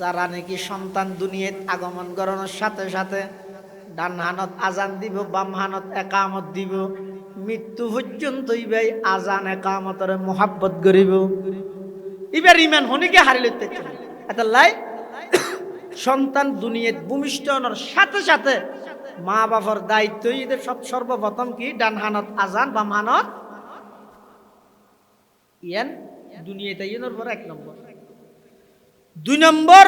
যারা নাকি সন্তান দুনিয়াত আগমন করানোর সাথে সাথে ডান হানত আজান দিব, বাম হানত একামত দিব, মৃত্যু পর্যন্ত ইবাই আজান একামতরে মোহাব্বত করিব। এবার ইমান হনিকে হারিয়ে লইতে এটা লাই সন্তান দুনিয়াত ভূমিষ্ঠ হওয়ার সাথে সাথে মা বাবার দায়িত্ব এদের সব সর্বপ্রথম কি ডান হানত আজান, বাম হানত ইয়ান দুনিয়াতে ইয়ের পর 1 নম্বর। 2 নম্বর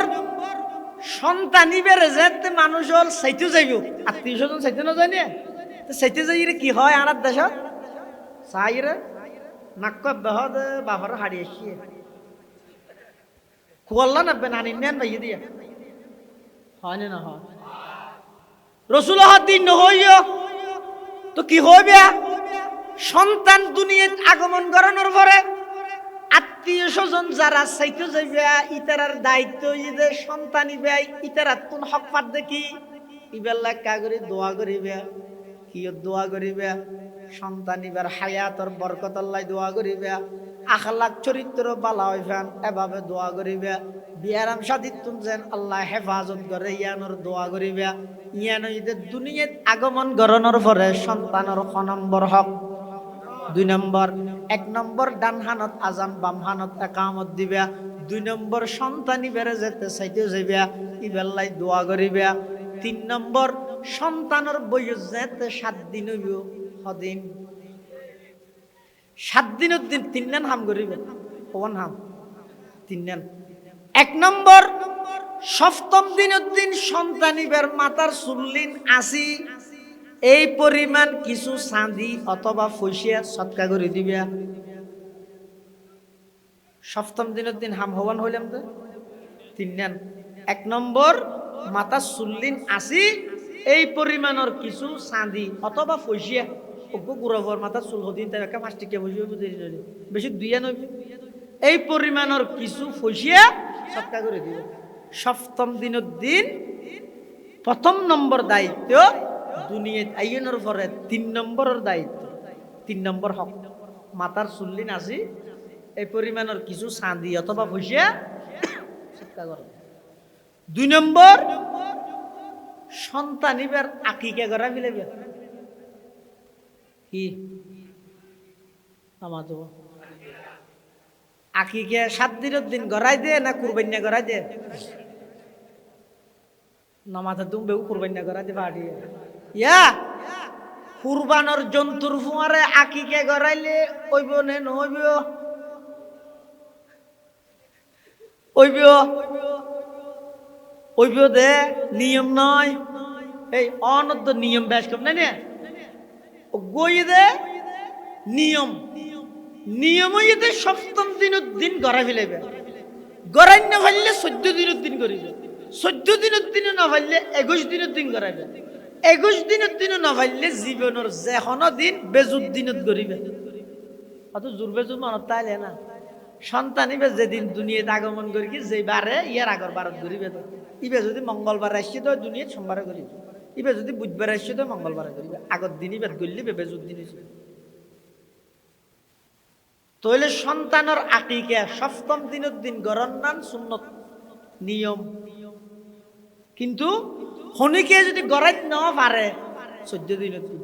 সন্তান ইবেরে যেতে মানুষ হল চাইতে যাইব, আত্মীয় স্বজন চাইতে না যায় না, চাইতে যাইরে কি হয় আর দেশ চাইরে নাক বেহদ বাবার হাড়ি আসি কুয়াল্লা নাববে নানি নেন ভাইয়ে দিয়া হয় না হয় রসুল দিন নহইও তো কি হইবে সন্তান দুনিয়াত আগমন করানোর পরে আত্মীয় স্বজন যারা চাইতে যাইবে ইতারার দায়িত্ব যে সন্তান ইবে ইতারাত কোন হক পাত দেখি ইবেলা কাগরি দোয়া করিবে, কি দোয়া করিবে সন্তান ইবার হায়াতর বরকত আল্লাহ দোয়া করিবে, আখলাক চরিত্র বালা হইফান এভাবে দোয়া করিবে, বিয়ারাম শাদিতুন যেন আল্লাহ হেফাজত করে ইয়ানোর দোয়া করিবে। ইয়ানো ঈদের দুনিয়াত আগমন করানোর পরে সন্তানের ক নম্বর হক 2 নম্বর। 1 নম্বর ডান হানত আজান, বাম হানত একামত দিবে। 2 নম্বর সন্তানি বেড়ে যেতে চাইতে যাইবে ইবেল্লাই দোয়া করিবে। 3 নম্বর সন্তানের বয়স যেতে 7 দিন হইব, সদিন 7 দিনের দিন 3 দিন হাম করিবে, কোন হাম 3 দিন। 1 নম্বর সপ্তম দিনের দিন সন্তানিবের মাথার চুল্লিন আসি এই পরিমাণ কিছু চাঁদি অথবা ফসিয়া সৎকা করে দিবে। সপ্তম দিনের দিন হাম হওয়ান হইলাম তো 3 দিন। 1 নম্বর মাথা চুল্লিন আসি এই পরিমাণের কিছু চাঁদি অথবা ফসিয়া গুরবর মাথা চুল হদিন তাই একটা 5 টিকা বসিয়ে বেশি 2 নইব এই পরিমাণের কিছু ফসিয়া সৎকা করে দিবে। সপ্তম দিনের দিন 1ম নম্বর দায়িত্ব দুনিয়াত আইনের পরে 3 নম্বরের দায়িত্ব, 3 নম্বর হক মাথার চুল্লিন আসি এই পরিমাণের কিছু চাঁদি অথবা ফসিয়া সৎকা করে। 2 নম্বর সন্তান ইবার আকিকা করা মিলাবে কি আমার তো আকিকা 7 দিনের দিন গড়াই দে না কুরবানি গড়াই দে নামাজে তুমি কুরবানি গড়াই দে বাড়ি ইয়া কুরবানোর জন্তুর ফুয়ারে আকিকা গড়াইলে ওইব নে নহইব ওইব ওইব দে নিয়ম নয় এই অনদ্য নিয়ম বেশ কম নাই না গই দে নিয়ম নিয়মইতে সপ্তম দিনের দিন গড়াই ফেলাইবে, গড়াই না ফেললে 14 দিনের দিন করিবে, 14 দিনের দিনে না ফেললে 21 দিনের দিন গড়াইবে, 21 দিনের দিনে না ফেললে জীবনের যেকোনো দিন বেজুর দিনত গড়িবে। অত জোর বেজুর মনত তাইলে না সন্তান ইবে যেদিন দুনিয়াতে আগমন করি কি যে বারে ইয়ার আগর বারত গড়িবে, ইবে যদি মঙ্গলবার আসছে তো দুনিয়াত সোমবারে করিবে, ইবে যদি বুধবার আসছে তো মঙ্গলবারে করিবে, আগর দিন ইবে গড়লে বেজুর দিন হয়েছে। তাহলে সন্তানের আকিকা সপ্তম দিনের দিন গড়ন নান সুন্নত নিয়ম, কিন্তু হনিকে যদি গড়াইত না পারে 14 দিনের দিন,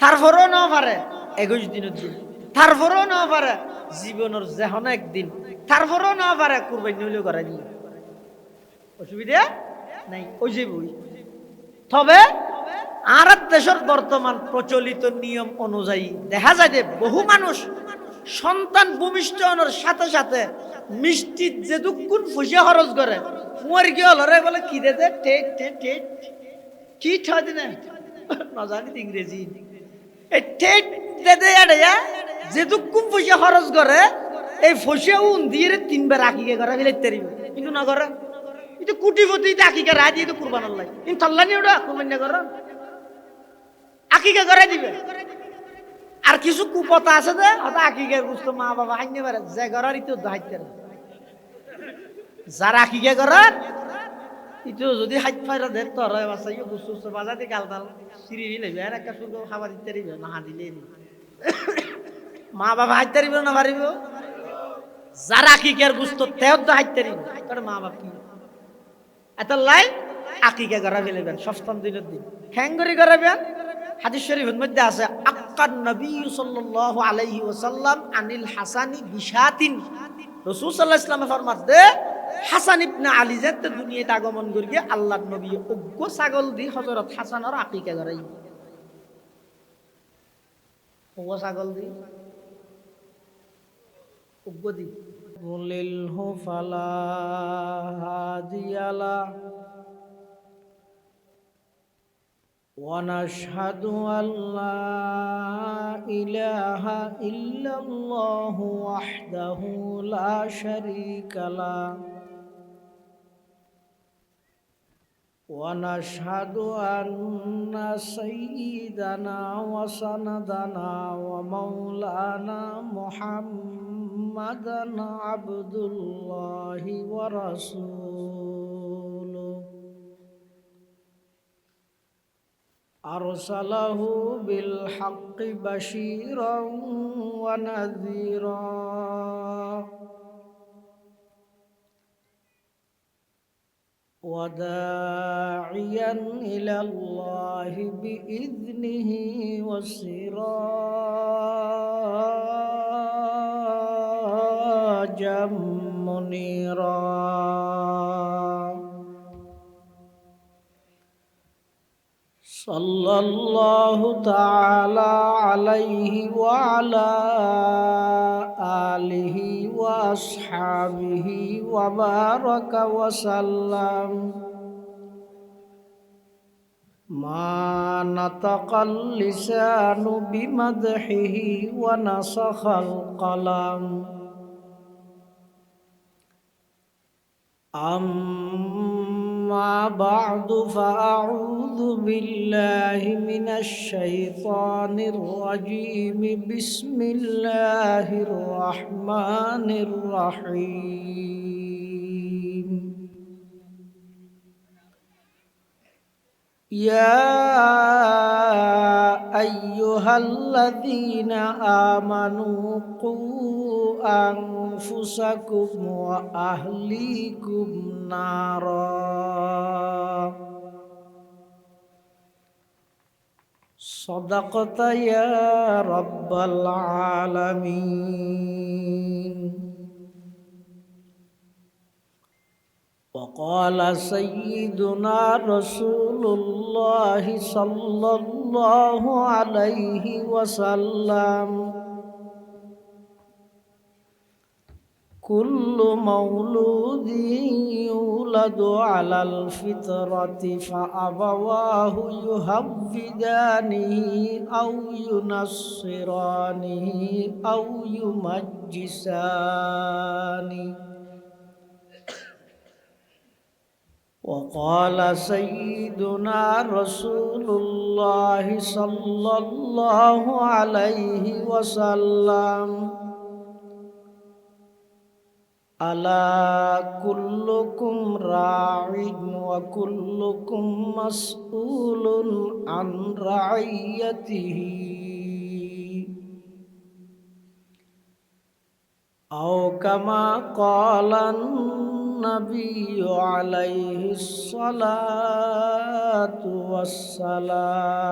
তারপরেও না পারে 21 দিনের দিন, তারপরেও না পারে জীবনের যেহন একদিন, তারপরেও না পারে কুরবানি হইলেও গড়াই দিল, অসুবিধা নাই ওই যে বই। তবে আর দেশের বর্তমান প্রচলিত নিয়ম অনুযায়ী দেখা যায় যে বহু মানুষ সন্তান ভূমিষ্ঠ হওয়ার সাথে সাথে মিষ্টি যে দুকুন ফুসিয়া খরচ করে মুয়ার কি হল রে বলে কি দে টেট টেট টেট কি ঠাই দিনে না জানি ইংরেজি এই টেট দে দে আড়া যে দুকুন ফুসিয়া খরচ করে এই ফুসিয়া উন দিয়ে 3 বার আকিকে করে ফেলতে পারিব, কিন্তু না করে এটা কোটিপতি আকিকা রায় দিয়ে তো কুরবান লাগে কিন্তু আল্লাহ ওটা কুরবানি করে আকিকা করে দিবে। আর কিছু কুপতা আছে যে হয়তো আকিকের বুঝতো মা বাবা হাইনে পারে যে করার ইতো দায়িত্ব যারা আকিকা করার ইতো যদি হাইট ফাইরা দেখ তোর বাচ্চা ইয়ে বুঝতে বুঝতে বাজাতে গাল তাল সিঁড়ি নেবে আর একটা সুন্দর খাবার দিতে পারিবে না দিলে মা বাবা হাইতে পারিব না পারিব, যারা আকিকার বুঝতো তেও তো হাইতে পারিব তোর মা বাপ কি এতাল্লাই আকিকা করা ফেলবেন সপ্তম দিনের দিন হ্যাঙ্গরি করাবেন। হাদিস শরীফের মধ্যে আছে আক্কান নবী সাল্লাল্লাহু আলাইহি ওয়াসাল্লাম আনিল হাসানি বিশাতিন। রাসূল সাল্লাল্লাহু আলাইহি ওয়াসাল্লাম ফরমাতে হাসান ইবনে আলী যেতে দুনিয়াতে আগমন করিয়ে আল্লাহর নবী অজ্ঞ ছাগল দি হযরত হাসানের আকিকা করাই। অজ্ঞ ছাগল দি অজ্ঞ দি বলিলহু ফালা হাদিয়ালা ونشهد أن لا إله إلا الله وحده لا شريك له ونشهد أن سيدنا وسندنا ومولانا محمدا عبد الله ورسوله أرسله بالحق بشيرا ونذيرا وداعيا إلى الله بإذنه وسراجا منيرا صلى الله تعالى عليه وعلى آله وأصحابه وبارك وسلم ما نطق اللسان بمدحه ونسخ القلم أما بعد فأعوذ بالله من الشيطان الرجيم بسم الله الرحمن الرحيم يا أيها الذين آمنوا قوا أنفسكم وأهليكم نارا صدقت يا رب العالمين وقال سيدنا رسول الله صلى الله عليه وسلم كل مولود يولد على الفطرة فأبواه يهودانه أو ينصرانه أو يمجسانه وقال سيدنا رسول الله صلى الله عليه وسلم ألا كلكم راع وكلكم مسؤول عن رعيته أو كما قال النبي عليه الصلاة والسلام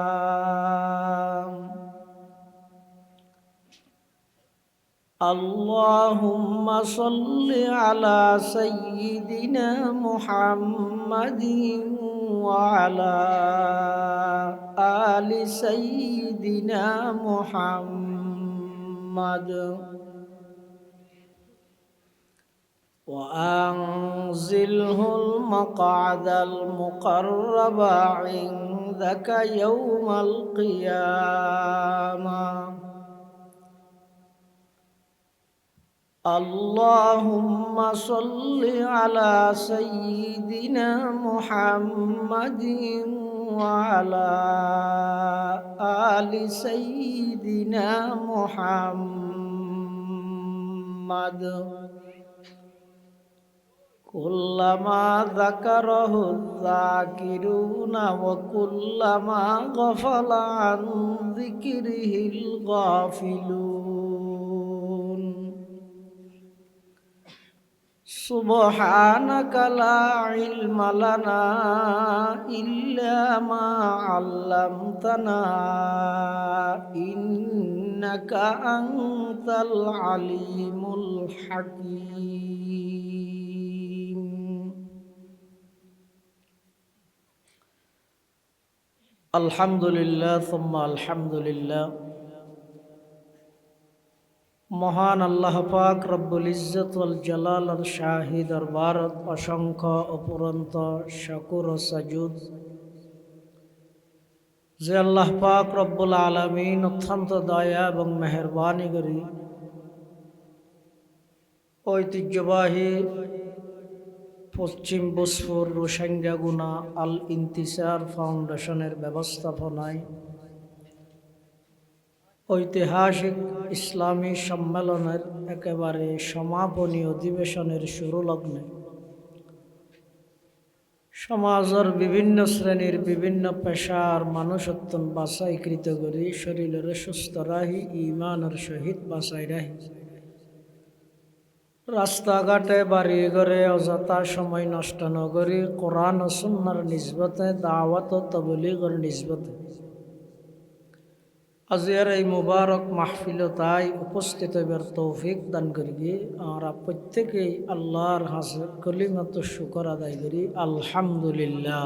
اللهم صل على سيدنا محمد وعلى آل سيدنا محمد وأنزله المقعد المقرب عندك يوم القيامة اللهم صل على سيدنا محمد وعلى آل سيدنا محمد كلما ذكره الذاكرون وكلما غفل عن ذكره الغافلون সুবহানাকা লা ইলমা লানা ইল্লা মা 'আল্লামতানা ইন্নাকা আনতাল আলিমুল হাকীম। আলহামদুলিল্লাহ সুম্মা আলহামদুলিল্লাহ। মহান আল্লাহ পাক রব্বুল ইজ্জত ওয়াল জালালের শাহী দরবারত অসংখ্য অপুরন্ত শুকর ও সাজুদ যে আল্লাহ পাক রব্বুল আলামিন অত্যন্ত দয়া এবং মেহেরবানি করি ঐতিহ্যবাহী পশ্চিম বসফর রোসাঙ্গাগুনা আল ইন্তিসার ফাউন্ডেশনের ব্যবস্থাপনায় ঐতিহাসিক ইসলামী সম্মেলনের একেবারে সমাপনী অধিবেশনের শুরু লগ্নে সমাজের বিভিন্ন শ্রেণীর বিভিন্ন পেশার মানুষত্বন বাছাইকৃত করি শরীরের সুস্থ রাহি ইমানের সহিত বাছাই রাহি রাস্তাঘাটে বাড়ি ঘরে অযথা সময় নষ্ট নগরী কোরআন ও সুন্নাহর নিসবতে দাওয়াত ও তাবলীগের নিসবতে আজকের এই মুবারক মাহফিলতাই উপস্থিত হবার তৌফিক দান করি। আমরা প্রত্যেকেই আল্লাহর হাতে কলিমাত শুকর আদায় করি আলহামদুলিল্লাহ।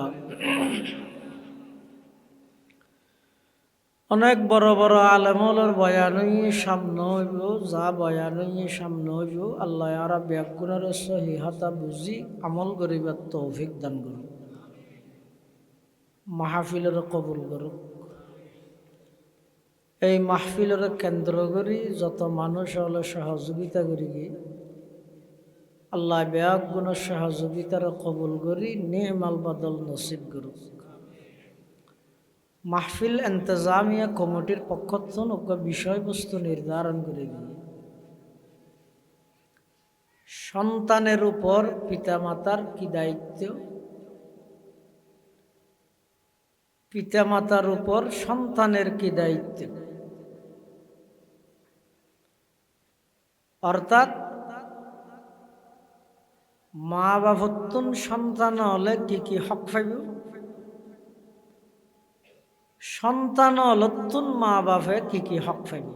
অনেক বড় বড় আলেমুলের বয়ান সামনে হইব, যা বয়ান সামনে হইব আল্লাহ আর ব্যাগুণের সহিহাতা বুঝি আমল করিবার তৌফিক দান করুন, মাহফিলের কবুল করুক। এই মাহফিলের কেন্দ্র করি যত মানুষ হলে সহযোগিতা করি আল্লাহ ব্যাগুণের সহযোগিতার কবুল করি নেমাল বদল নসিব করুক। মাহফিল ইন্তজামিয়া কমিটির পক্ষ থেকে বিষয়বস্তু নির্ধারণ করে দিয়ে সন্তানের উপর পিতামাতার কি দায়িত্ব, পিতামাতার উপর সন্তানের কি দায়িত্ব, অর্থাৎ মা বাবতুন সন্তান হলে কি কি হক পাইব, সন্তান হলতুন মা বাপে কি কি হক পাইব।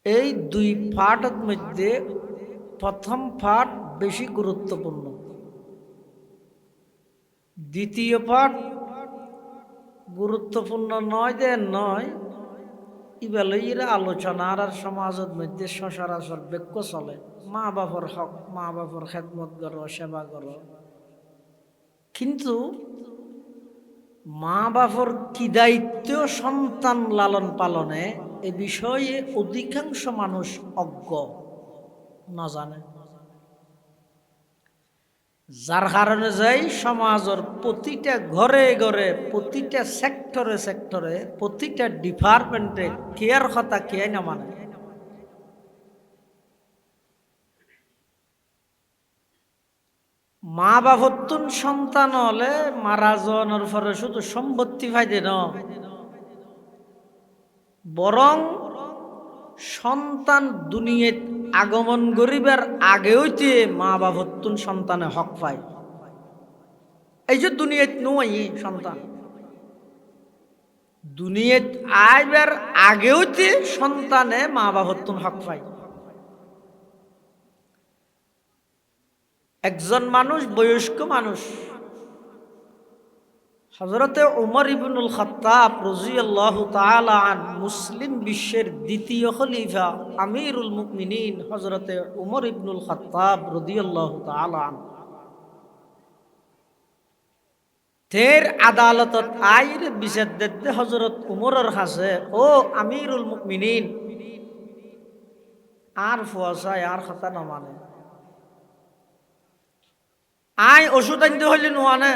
এই দুই পাঠের মধ্যে প্রথম পাঠ বেশি গুরুত্বপূর্ণ, দ্বিতীয় পাঠ গুরুত্বপূর্ণ নয় যে নয়, ইবেলা আলোচনার আর সমাজের মধ্যে সচরাচর বাক্য চলে মা বাপর হক, মা বাপর খেদমত করো, সেবা করো। কিন্তু মা বাপর কি দায়িত্ব সন্তান লালন পালনে এ বিষয়ে অধিকাংশ মানুষ অজ্ঞ, না জানে। যার কারণে যাই সমাজের প্রতিটা ঘরে ঘরে, প্রতিটা সেক্টরে সেক্টরে, প্রতিটা ডিপার্টমেন্টে কেয়ার কথা কে না মানে। মা বাবতুন সন্তান হলে মারা যাওয়ার পরে শুধু সম্পত্তি ফাইদে ন, বরং সন্তান দুনিয়াত আগমন করিবার আগে হইতে মা বাবতুন সন্তানে হক পায়। এই যে দুনিয়াত নয় সন্তান, দুনিয়াত আইবার আগে হইতে সন্তানে মা বাবতুন হক পায়। একজন মানুষ, বয়স্ক মানুষ, হযরতে উমর ইবনুল খাত্তাব রাদিয়াল্লাহু তাআলা আন, মুসলিম বিশ্বের দ্বিতীয় খলিফা আমিরুল মুমিনিন হযরতে উমর ইবনুল খাত্তাব রাদিয়াল্লাহু তাআলা আন, তের আদালতত আইর বিচার দিতে হযরত উমরের কাছে, ও আমিরুল মুমিনিন, আর ফুয়াশায় আর কথা না মানে, আই ওষুধ আনতে হইলে নোয়ানে,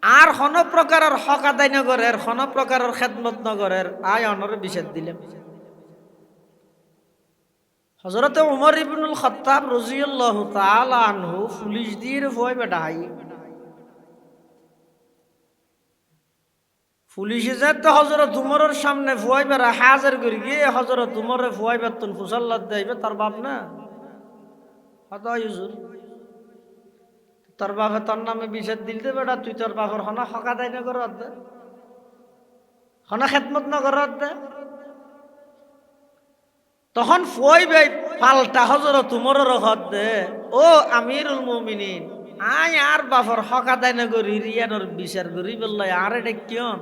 আর কোন প্রকারের হক আদায় নগরের, কোন প্রকারের খেদমত নগরের, আয় অনরে বিচার দিলেন। হযরত উমর ইবনুল খাত্তাব রাদিয়াল্লাহু তাআলা আনহু পুলিশ দিয়ে ভয় বেটাই, পুলিশে যাতে হজরত উমরের সামনে ফুয়াইবার হাজার করে গিয়ে হজরত উমরে ফুয়াইবার তুন ফুসাল্লাদ দেবে তার বাপ না হত হুজুর তোর বাপে তোর নামে বিচার দিলতে বেটা তুই তোর বাপের হনা হকা দেয় না করত দে হনা খেদমত না করত দে তখন ফুয়াইবে পাল্টা হজরত উমরের হদ দে ও আমিরুল মুমিনিন আয় আর বাপর হকা দেয় না করি রিয়ানোর বিচার করি বললাই আর এটা কিয়ন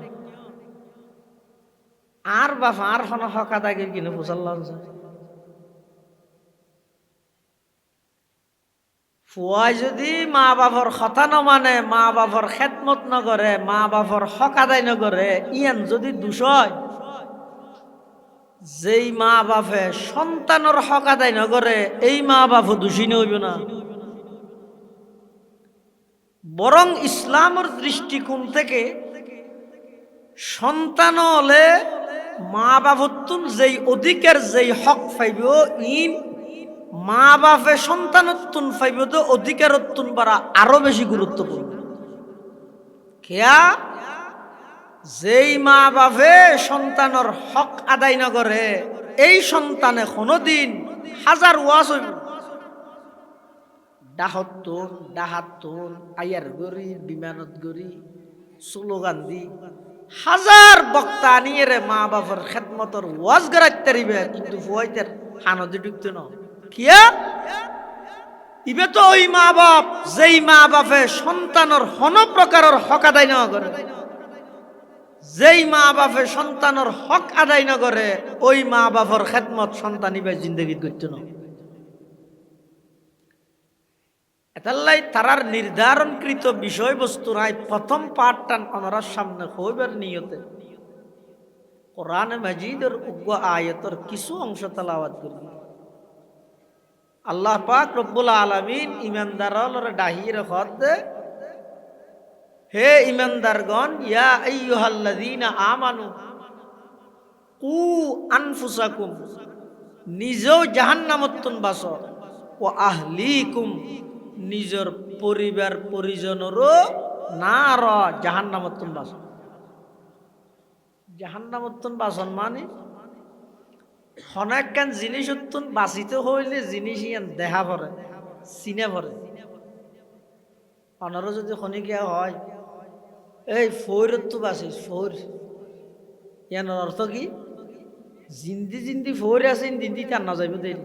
আর বাপ আর হনা হকা দেয় কিনে ফুসাল্লাহ ফুয়াই যদি মা বাপর কথা ন মানে মা বাপর খেদমত ন করে মা বাপর হক আদায় ন করে ইয়ান যদি দোষ হয় যেই মা বাপে সন্তানের হক আদায় ন করে এই মা বাপও দোষী হইব না বরং ইসলামের দৃষ্টিকোণ থেকে সন্তান হলে মা বাপতুন যেই অধিকার যেই হক পাইব ইন মা বাপে সন্তানত্তুন পাইব তো অধিকারত্তুন বাড়া আরো বেশি গুরুত্বপূর্ণ খেয়া যেই মা বাপে সন্তানের হক আদায় না করে এই সন্তানে কোনোদিন হাজার ওয়াজ হইব ডাহতুন ডাহাতুন আয়ার গরি বিমানত গরি স্লোগান দি হাজার বক্তা নিয়ে রে মা বাপের খেদমতর ওয়াজ গড়াইতে দিবে কিন্তু ফুয়াইতের হানদি ঢুকতে না কিয়া ইবে তো ওই মা বাপ যেই মা বাপে সন্তানের হন প্রকারের হক আদায় না করে যেই মা বাপে সন্তানের হক আদায় না করে ওই মা বাপের খেদমত সন্তান ইবে জিন্দগি করতে না এতাল্লাই তারার নির্ধারণকৃত বিষয়বস্তু নাই প্রথম পাঠটান আমার সামনে হইবার নিয়তে কোরআন মাজিদের উগ্র আয়াতের কিছু অংশ তেলাওয়াত করি আল্লাহ পাক রব্বুল আলামিন ইমানদারর ডাহির হদ হে ইমানদারগণ ইয়া আইয়ুহাল্লাযীনা আমানু কু আনফুসাকুম নিজেও জাহান্নামতুন বাঁচো ও আহলিকুম নিজের পরিবার পরিজনেরও নার জাহান্নামতুন বাঁচো জাহান্নামতুন বাঁচন মানে অনেকখান জিনিস উত্তন বাঁচিতে হইলে জিনিস ইয়ান দেখা পড়ে চিনে পড়ে অনারও যদি খনিকিয়া হয় এই ফৌরত তো বাঁচিস ফৌর ইয়ানোর অর্থ কি জিন্দি জিন্দি ফৌর আছে জিন্দি তার না যাইব দেরি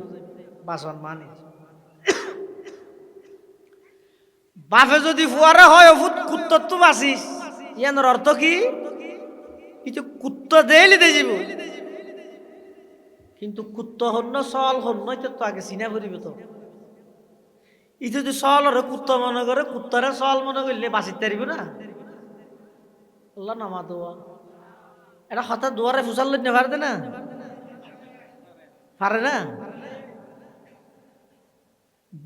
বাঁচন মানে বাপে যদি ফুয়ারে হয় অভূত কুত্তর তো বাঁচিস ইয়ানোর অর্থ কি কিছু কুত্ত দেলি দে যাব কিন্তু কুত্ত হন্য সল হন্য তো আগে চিনা করিব তো ই যদি সল আর কুত্ত মনে করে কুত্তরে সল মনে করলে বাঁচিতে পারিব না আল্লাহ নামা দোয়া এটা হঠাৎ দুয়ারে ফুসাল লইতে পারবে না পারে না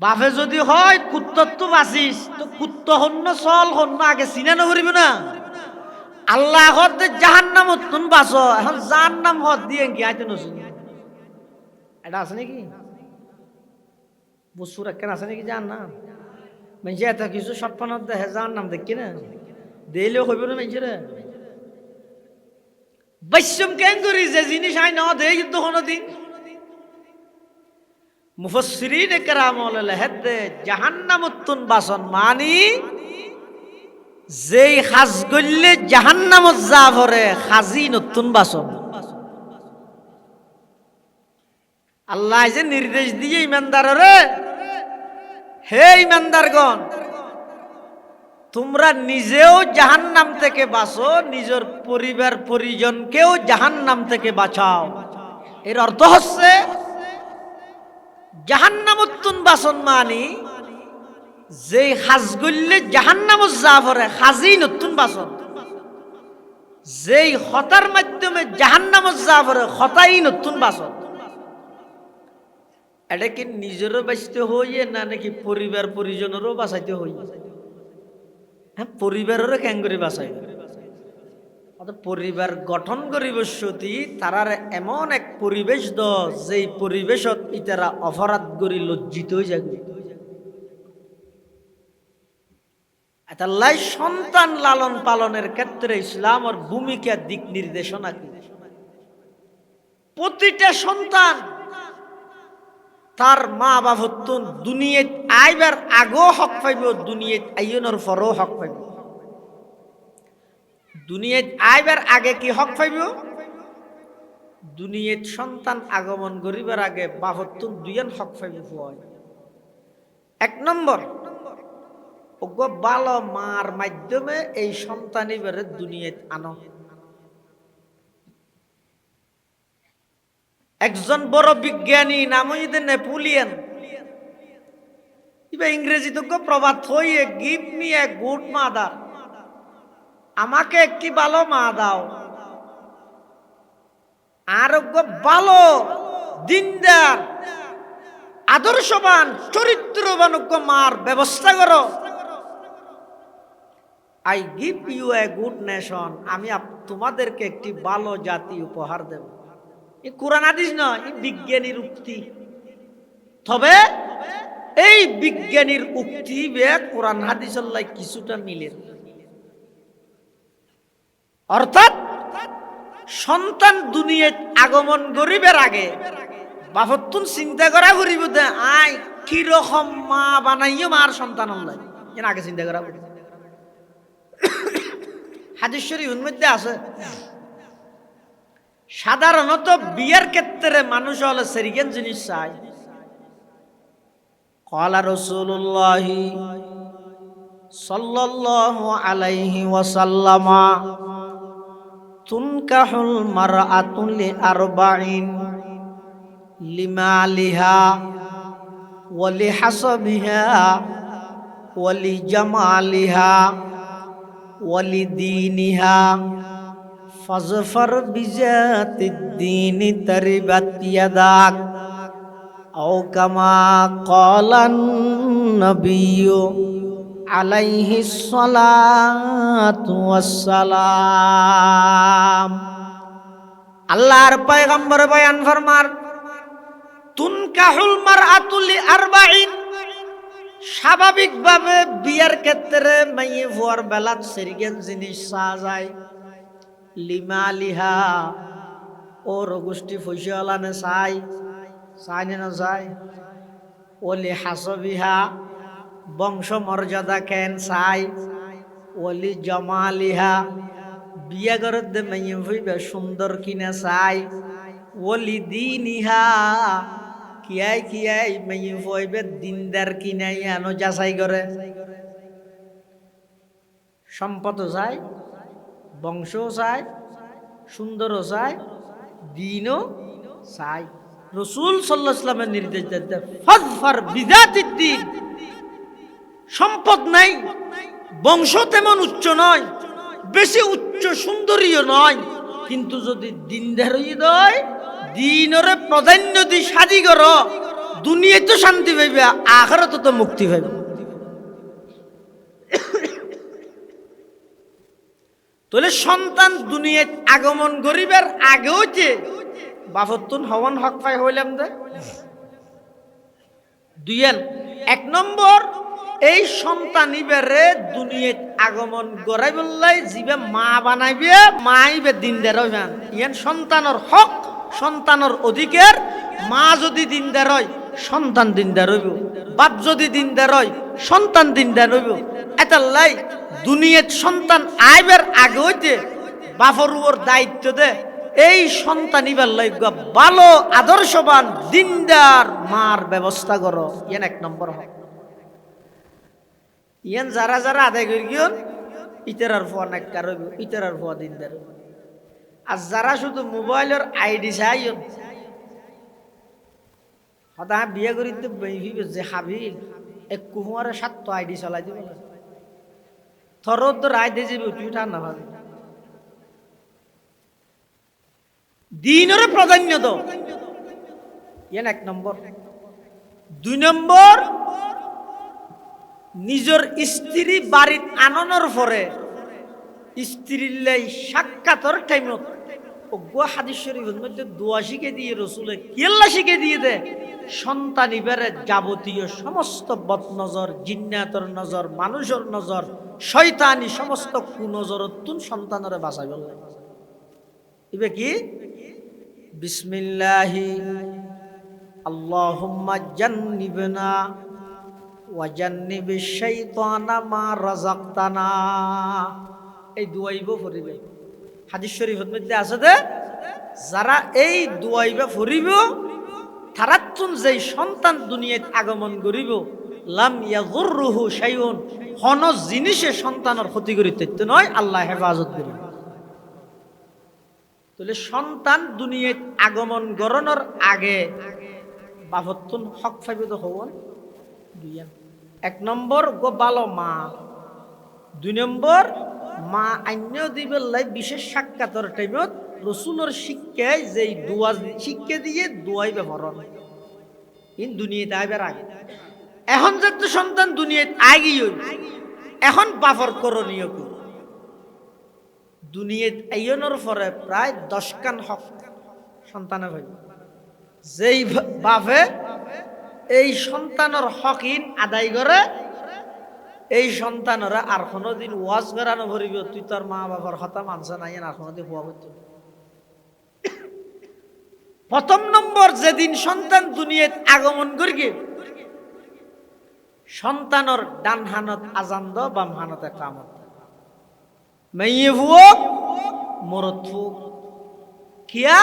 বাপে যদি হয় কুত্তর তো বাঁচিস তো কুত্ত হন্য সল হন্য আগে চিনা নকরিব না আল্লাহ হতে জাহান্নামত তুন বাঁচো এখন জাহান্নাম হত দিয়ে কি আইতে নসুন এটা আছে নাকি বসুর কেন আছে নাকি জাহান্নাম মেঞ্চে এত কিছু স্বপ্নত দেখে জাহান্নাম দেখি না দিলেও হইব না মেঞ্চেরে বৈশ্যম কেন করি যে জিনিস আই না দেয় কিন্তু কোনোদিন মুফাসসিরিন কেরাম লেখে জাহান্নামত তুন বাঁচন মানি যেই সাজ গললে জাহান্নামত যা ভরে সাজি নতুন বাসন আল্লাহ যে নির্দেশ দিয়ে ইমানদাররে হে ইমানদারগণ তোমরা নিজেও জাহান্নাম থেকে বাঁচো নিজের পরিবার পরিজনকেও জাহান্নাম থেকে বাঁচাও এর অর্থ হচ্ছে জাহান্নামতুন বাসন মানি যেই সাজ গললে জাহান্নামত যা ভরে সাজি নতুন বাসন যেই হতার মাধ্যমে জাহান্নামত যা ভরে হতাই নতুন বাসন এটা কি নিজেরও বাঁচতে হইয়ে না নাকি পরিবার পরিজনেরও বাঁচাইতে হইয়ে হ্যাঁ পরিবারেরও কেন করে বাঁচাই পরিবার গঠন করিব সতী তারার এমন এক পরিবেশ দ যেই পরিবেশত ইতারা অপরাধ করি লজ্জিত হয়ে যাবে আল্লাহ সন্তান লালন পালনের ক্ষেত্রে ইসলামের ভূমিকা দিক নির্দেশনা কি? প্রতিটা সন্তান তার মা বাবা দুনিয়াত আইবার আগেও হক পাইব, দুনিয়াত আইনের পরও হক পাইব। দুনিয়াত আইবার আগে কি হক পাইব? দুনিয়াত সন্তান আগমন করিবার আগে বাহত্তর দুইয়ান হক পাইব। এক নম্বর, ওগো ভালো মার মাধ্যমে এই সন্তান এবারে দুনিয়াত আনো। একজন বড় বিজ্ঞানী নাম হইতে নেপোলিয়ন, এবার ইংরেজি তো প্রবাদ হইয়ে give me a good mother, আমাকে একটি ভালো মা দাও, আর ভালো দিনদার আদর্শবান চরিত্রবান মার ব্যবস্থা করো। I give you a good nation, আমি তোমাদেরকে একটি ভালো জাতি উপহার দেব। এই কোরআন হাদিস নয়, এই বিজ্ঞানীর উক্তি। তবে এই বিজ্ঞানীর উক্তি বে কোরআন হাদিসের লাই কিছুটা মিলে। অর্থাৎ সন্তান দুনিয়ায় আগমন করিবার আগে বাপতুন চিন্তা করা করিব যে আই কিরকম মা বানাইও মার সন্তান হলাই, এর আগে চিন্তা করা করিব। হাদিস শরীফের মধ্যে আছে সাধারণত বিয়ের ক্ষেত্রে মানুষ হলে সেরিগেন জিনিস চাই। ক্বালা রাসূলুল্লাহ সাল্লাল্লাহু আলাইহি ওয়াসাল্লাম তুনকাহুল মারআতু লিআরবাঈন লিমালিহা ওয়া লিহাসাবিহা ওয়া লিজামালিহা ওয়া লিদীনিহা ফাজফার বিজাতিদ্দীন তারিবাত ইয়াদাক আও কামা ক্বালান নবিয়্যু আলাইহিস সালাতু ওয়াসসালাম। আল্লাহর পয়গম্বর বয়ান ফরমার, তুনকাহুল মারআতু লিআরবাঈন, স্বাভাবিকভাবে বিয়ের ক্ষেত্রে মাইয়ে ফুয়ার বেলাত সেরিগেন জিনিস চা যায়। লিমালিহা, ওর গোষ্ঠী ফসিয়ালানে চাই, চাই না চাই। ওলি হাসবিহা, বংশ মর্যাদা কেন চাই। ওলি জমালিহা, বিয়া ঘরত দে মাইয়ে ফুইবে সুন্দর কিনা চাই। ওলি দিনিহা, কিয়াই কিয়াই মাইয়ে ফুইবে দিনদার কিনাই আনো যাচাই করে। সম্পদও চাই, বংশও চাই, সুন্দরও চাই, দিনও চাই। রাসূল সাল্লাল্লাহু আলাইহি ওয়াসাল্লামের নির্দেশ দিতে ফাজফার বিজাতিদ্দীন, সম্পদ নাই, বংশ তেমন উচ্চ নয়, বেশি উচ্চ সুন্দরীও নয়, কিন্তু যদি দিনদার হৃদয় দিনরে প্রাধান্য দি শাদি করো, দুনিয়ায় তো শান্তি পাইবে, আখিরাতে তো মুক্তি পাইবে। তাহলে সন্তান দুনিয়ায় আগমন করিবার আগেও যে বাপতুন হওয়ান হক পাই হইলাম দে দুইয়েন। এক নম্বর, এই সন্তান ইবারে দুনিয়ায় আগমন করাই বললাই জিবে মা বানাইবে, মাইবে দিনদার হইবেন, ইয়ান সন্তানের হক, সন্তানের অধিকার। মা যদি দিনদার হয় সন্তান দিনদার হইব, বাপ যদি দিনদার হয় সন্তান দিনদার হইব। এটালাই দুনিয়াত সন্তান আইবার আগে হইতে বাপর উপর দায়িত্ব দে এই সন্তান ইবার লাইগ ভালো আদর্শবান দিনদার মার ব্যবস্থা করো। ইয়ান এক নম্বর হয়। ইয়ান যারা যারা আদায় করি গিয়ন ইতারার ফোয়া নাক্কার হইব, ইতারার ফোয়া দিনদার হইব। আর যারা শুধু মোবাইলের আইডি চাই হতা বিয়ে করি তো যে হাবিল এক কুহুয়ারে ৭ আইডি চলাই দিব, থর তো রায় দিয়ে যাবে, তুই ঠান্ডা ভাবি দিনের প্রাধান্য দাও। ইয়ান এক নম্বর। ২ নম্বর, নিজের স্ত্রী বাড়িত আনানোর পরে স্ত্রীর লাই সাক্ষাৎর টাইমত অজ্ঞ হাদিস শরীফের মধ্যে দোয়া শিখে দিয়ে রসুলে কিল্লা শিখে দিয়ে দে সন্তান ইবারে যাবতীয় সমস্ত বদনজর, জিন্নাতর নজর, মানুষের নজর, শয়তানি সমস্ত কুনজরতুন সন্তানের বাঁচাই বললে ইবে কি বিসমিল্লাহি আল্লাহুম্মা জান্নিবনা ওয়া জান্নিবিশ শাইতানা মা রাযাকতানা। এই দুয়াইব পড়িবে হাদিস শরীফের মধ্যে আছে যে যারা এই দুয়াইবা পড়িব তারাতুন যেই সন্তান দুনিয়াত আগমন করিব লাম ইয়াযুররুহু শাইউন, কোন জিনিসে সন্তানের ক্ষতি করিতে নয়, আল্লাহ হেফাজত করিবে। তাহলে সন্তান দুনিয়াত আগমন গরণের আগে বাপতুন হক ফাইবে হওয়ান দুইয়া। এক নম্বর গো ভালো মা, দুই নম্বর মা আন্য দিবে লাই বিশেষ সাক্ষাতের টাইমত রসুলের শিক্ষায় যেই দোয়া শিক্ষা দিয়ে দোয়াই ব্যবহার ইন দুনিয়াতে আইবার আগে। এখন যেহেতু সন্তান দুনিয়াতে আগিয়ে এখন বাফর করণীয় কি দুনিয়াত আইনের পরে প্রায় 10 কান হক সন্তানে ভাই যেই বাপে এই সন্তানের হকিন আদায় করে এই সন্তানরা আর কোনোদিন ওয়াজ করানো ভরিব তুই তোর মা বাবার কথা মানছে নাই আর কোনোদিন হওয়া হতো। প্রথম নম্বর যেদিন সন্তান দুনিয়াত আগমন করিবে সন্তানের ডান হানত আজান দ বাম হানতে কামত মেয়ে ভুয়ক মরত ফুক কিয়া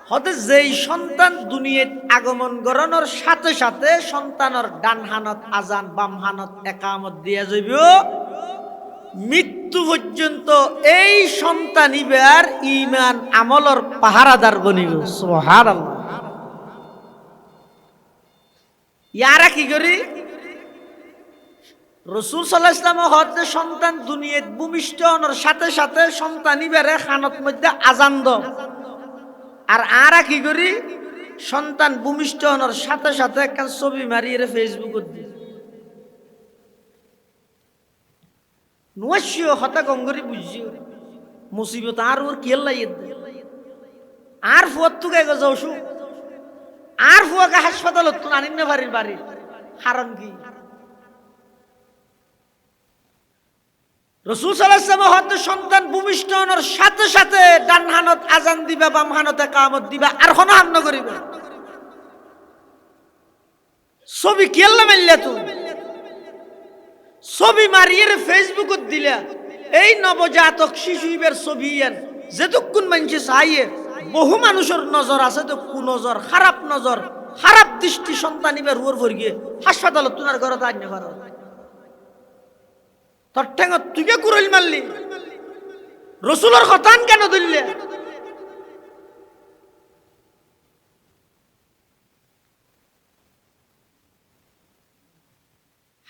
হতে যেই সন্তান দুনিয়াত আগমন করানোর সাথে সাথে সন্তানের ডান হানত আজান বাম হানত একামত দিয়া যাইব মৃত্যু পর্যন্ত এই সন্তান ইবার ঈমান আমলর পাহারাদার বনিব। সুবহানাল্লাহ। ইয়ারা কি করি রাসূল সাল্লাল্লাহু আলাইহি ওয়াসাল্লাম হতে সন্তান দুনিয়াত ভূমিষ্ঠ হওয়ার সাথে সাথে সন্তান ইবারে খানত মধ্যে আজান দ আর আরা কি করি সন্তান ভূমিষ্ঠ হওয়ার সাথে সাথে একটা ছবি মারিয়ে ফেসবুকত দি নুয়াশিও হতা গঙ্গরি বুঝিও মুসিবত আর ওর কেল লাইয়ে আর ফুয়ার তুকে যাওসু আর ফুয়াকে হাসপাতালত তো আনিন না বাড়ির বাড়ি কারণ কি রাসূল সাল্লাল্লাহু আলাইহি ওয়াসাল্লাম হতে সন্তান ভূমিষ্ঠ হওয়ার সাথে সাথে ডান হানত আজান দিবা বাম হানতে কামত দিবা আর কোন হাম না করিবা ছবি কেল্লা মাইল্লা তুই ছবি মারিয়ে ফেসবুকত দিলা এই নবজাতক শিশু ইবের ছবি ইয়ান যেতক্ষণ মানুষে চাইয়ে বহু মানুষের নজর আছে তো কুনজর খারাপ নজর খারাপ দৃষ্টি সন্তান ইবের রুয়ার ভর গিয়ে হাসপাতালত তুনার ঘরত আইনে পারো তোর ঠেঙ্গ তুই কে কুরইল মারলি রসুলের খতান কেন দিল্লে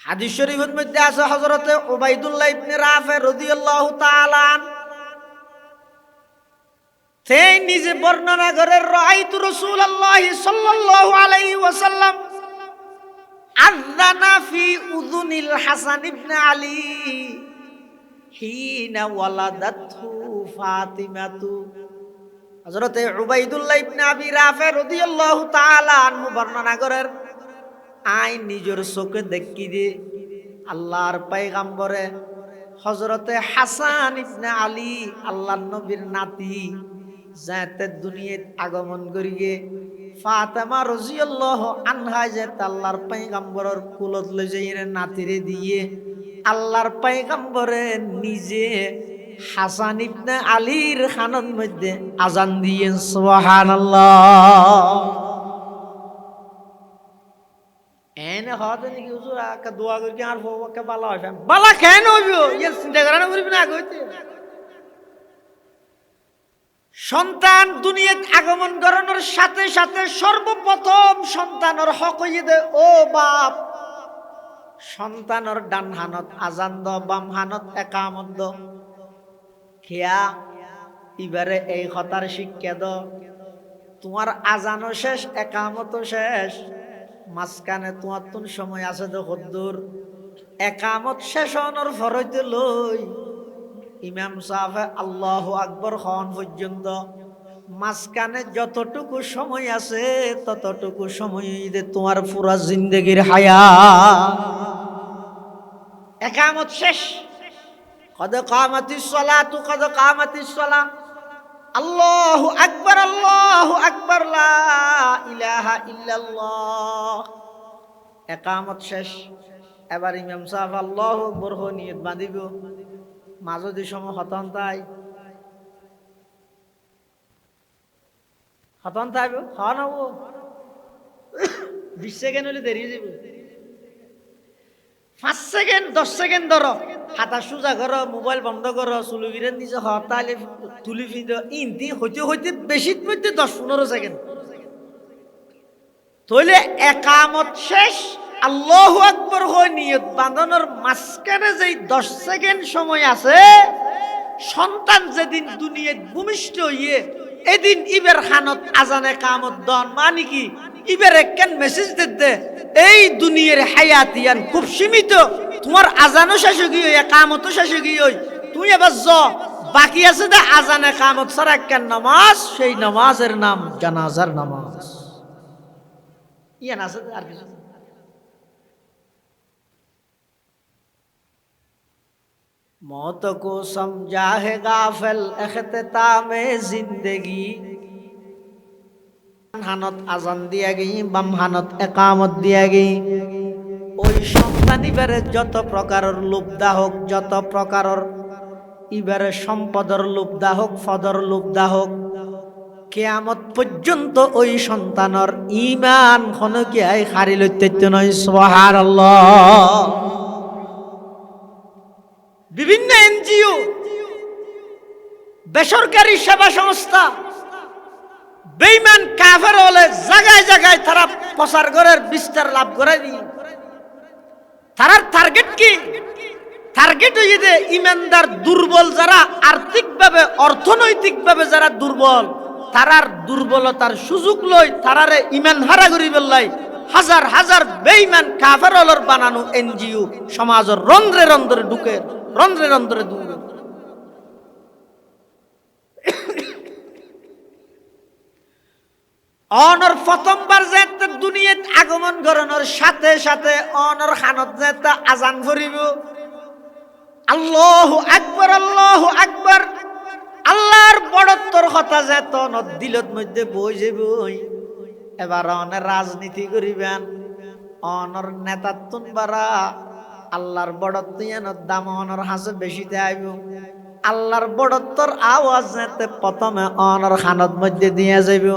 হাদিস শরীফের মধ্যে আছে হযরত উবাইদুল্লাহ ইবনে রাফি রাদিয়াল্লাহু তাআলা আন তিনি নিজে বর্ণনা করে রাআইতু রাসূলুল্লাহ সাল্লাল্লাহু আলাইহি ওয়াসাল্লাম আযানা ফি উযুনিল হাসান ইবনে আলী হিনা ওয়ালাদাতহু ফাতিমাতু। হযরত উবাইদুল্লাহ ইবনে আবি রাফি রাদিয়াল্লাহু তাআলা আনহু বর্ণনা করেন আই নিজের চোখে দেখি দি আল্লাহর পয়গম্বরে হযরতে হাসান ইবনে আলী আল্লাহর নবীর নাতি যাতে দুনিয়াত আগমন করিয়ে ফাতেমা রাদিয়াল্লাহু আনহা যাতে আল্লাহর পয়গম্বরের কুলত লই যাইরে নাতিরে দিয়ে আল্লাহর পয়গম্বরে নিজে হাসান ইবনে আলীর খানের মধ্যে আজান দিয়ে সুবহানাল্লাহ। এনে হতে নাকি হুজুর আকা দোয়া করি আর ফোকে বালা হয় বালা কেন হইবো ইয়া চিন্তা করা না করিবি না কইতে সন্তান দুনিয়াত আগমন করানোর সাথে সাথে সর্বপ্রথম সন্তানের হক হইয়ে দে ও বাপ সন্তানের ডান হানত আজান দ বাম হানত একামত দ খেয়া এবারে এই কথার শিক্ষা দ তোমার আজানও শেষ একামতও শেষ মাঝখানে তোমার তুন সময় আছে তো কদ্দুর একামত শেষ হওয়ার ফর হইতে লই ইমাম সাহেব আল্লাহু আকবার হন পর্যন্ত মাঝখানে যতটুকু সময় আছে ততটুকু সময় তোমার পুরা জিন্দেগির হায়াত। একামত শেষ, কদ কামাতিস সালাতু কদ কামাতিস সালাহ, আল্লাহু আকবার আল্লাহু আকবার, লা ইলাহা ইল্লাল্লাহ। একামত শেষ, এবার ইমাম সাহেব আল্লাহু আকবার নিয়ত বাঁধিব। মাঝদি সময় হতন তাই হতন থাকবো হন হব 20 সেকেন্ড হলে দেরি যাব। 5 সেকেন্ড 10 সেকেন্ড ধরো, হাতা সোজা করো, মোবাইল বন্ধ করো, চুলুগিরের নিচে হতালে তুলি ফিদ ইন্তি হইতে হইতে বেশির মধ্যে 10-15 সেকেন্ড। তাহলে একামত শেষ, আল্লাহু আকবার হয়ে নিয়ত বাঁধানোর মাঝখানে যেই 10 সেকেন্ড সময় আছে, সন্তান যেদিন দুনিয়ায় ভূমিষ্ঠ হইয়ে এদিন ইবের খানত আজানে কামত দন, মানে কি ইবের একখান মেসেজ দিতে এই দুনিয়ার হায়াতিয়ান খুব সীমিত, তোমার আজানও শেষ গিয়ে কামতও শেষ গিয়ে তুই এবার বাকি আছে যে আজানে কামত ছাড়া একখান নামাজ, সেই নামাজের নাম জানাজার নামাজ। ইয়ান আছে আর কিছু मौत को समझा है गाफिल इख्तितामे जिंदगी। হানত আজান দিয়া গই, বাম হানত একামত দিয়া গই। ওই সন্তান ইবারে যত প্রকারের লুব্ধা হোক, যত প্রকারের ইবারে সম্পদর লুব্ধা হোক, ফদর লুব্ধা হোক, কিয়ামত পর্যন্ত ওই সন্তানের ঈমান কোনো কি আই খারি লইতে নয়। সুবহানাল্লাহ। বিভিন্ন এনজিও, বেসরকারি সেবা সংস্থা বেঈমান কাফের হলে জায়গায় জায়গায় তারা প্রচার করার বিস্তার লাভ করে দি। তার টার্গেট কি? টার্গেট হইছে যে ইমানদার দুর্বল যারা, আর্থিকভাবে অর্থনৈতিকভাবে যারা দুর্বল, তারার দুর্বলতার সুযোগ লই তারারে ইমান হারা করি বেলাই হাজার হাজার বেঈমান কাফের হলর বানানো এনজিও সমাজের রন্ধ্রে রন্ধ্রে ঢুকে, রন্ধ্রে রন্ধ্রে ঢুকে। অনর প্রথমবার যেতে দুনিয়াত আগমন করানোর সাথে সাথে অনর খানত যেতে আজান করিব, আল্লাহু আকবার আল্লাহু আকবার। আল্লাহর বড়ত্বর কথা যেত দিলত মধ্যে বই যাবই। এবার অনের রাজনীতি করিবেন, অনর নেতাত্বন বারা আল্লাহর বড়ত্ব দাম অনর হাসে বেশিতে আইব। আল্লাহর বড়ত্বর আওয়াজ যেতে প্রথমে অনর খানত মধ্যে দিয়ে যাইব।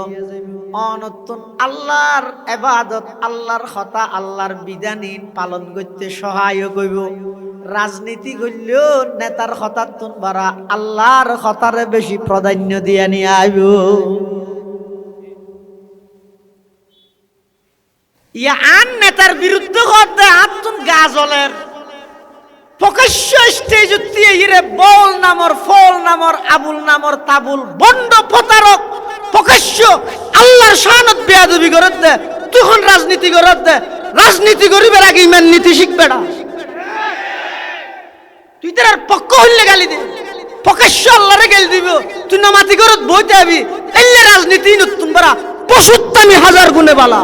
অনতুন আল্লাহর ইবাদত, আল্লাহর কথা, আল্লাহর বিধান পালন করতে সহায়ক হইব। রাজনীতি করলেও নেতার কথার তুন বারা আল্লাহর কথারে বেশি প্রাধান্য দিয়ে নিয়ে আইব। ইয়া আন নেতার বিরুদ্ধে করতে আত্মন গাজলের প্রকাশ্য স্টেজ উঠিয়ে ইরে বল নামর, ফল নামর, আবুল নামর, তাবুল বন্ড প্রতারক প্রকাশ্য আল্লাহর শানত বেয়াদবি করে দে। তখন রাজনীতি করে দে, রাজনীতি করিবার আগে ইমান নীতি শিখবে না। তুই তার পক্ষ হইলে গালি দে, প্রকাশ্য আল্লাহরে গালি দিব, তুই নামাতি করে বইতে আবি, এলে রাজনীতি নতুন বারা পশুত্তামি হাজার গুণে বালা,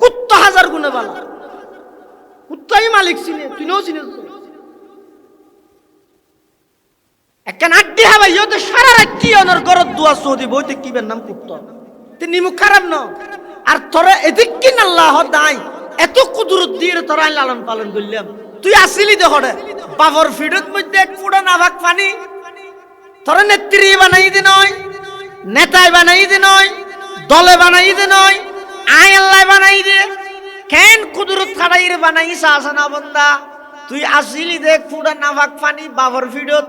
কুত্তা হাজার গুণে বালা। কুত্তাই মালিক চিনে, তুই নও চিনে। একখান আড্ডি হাবাই ইয়তে সারা রাত কি অনর গরত দুয়া সৌদি বইতে কিবের নাম কুত্তা। তুই নিমুখ খারাপ ন, আর তোরা এদিক কিন আল্লাহ দাই এত কুদরত দিয়ে তোরা লালন পালন করলাম। তুই আসিলি দেখে বাবর ফিডত মধ্যে এক ফুটা নাভাক পানি, তোরা নেত্রী বানাই দি নয়, নেতায় বানাই দি নয়, দলে বানাই দি নয়, আয় আল্লাহ বানাই দে। কেন কুদরত খাড়াইরে বানাইছে আসে না বন্দা? তুই আসিলি দেখ ফুটা নাভাক পানি বাবর ফিডত,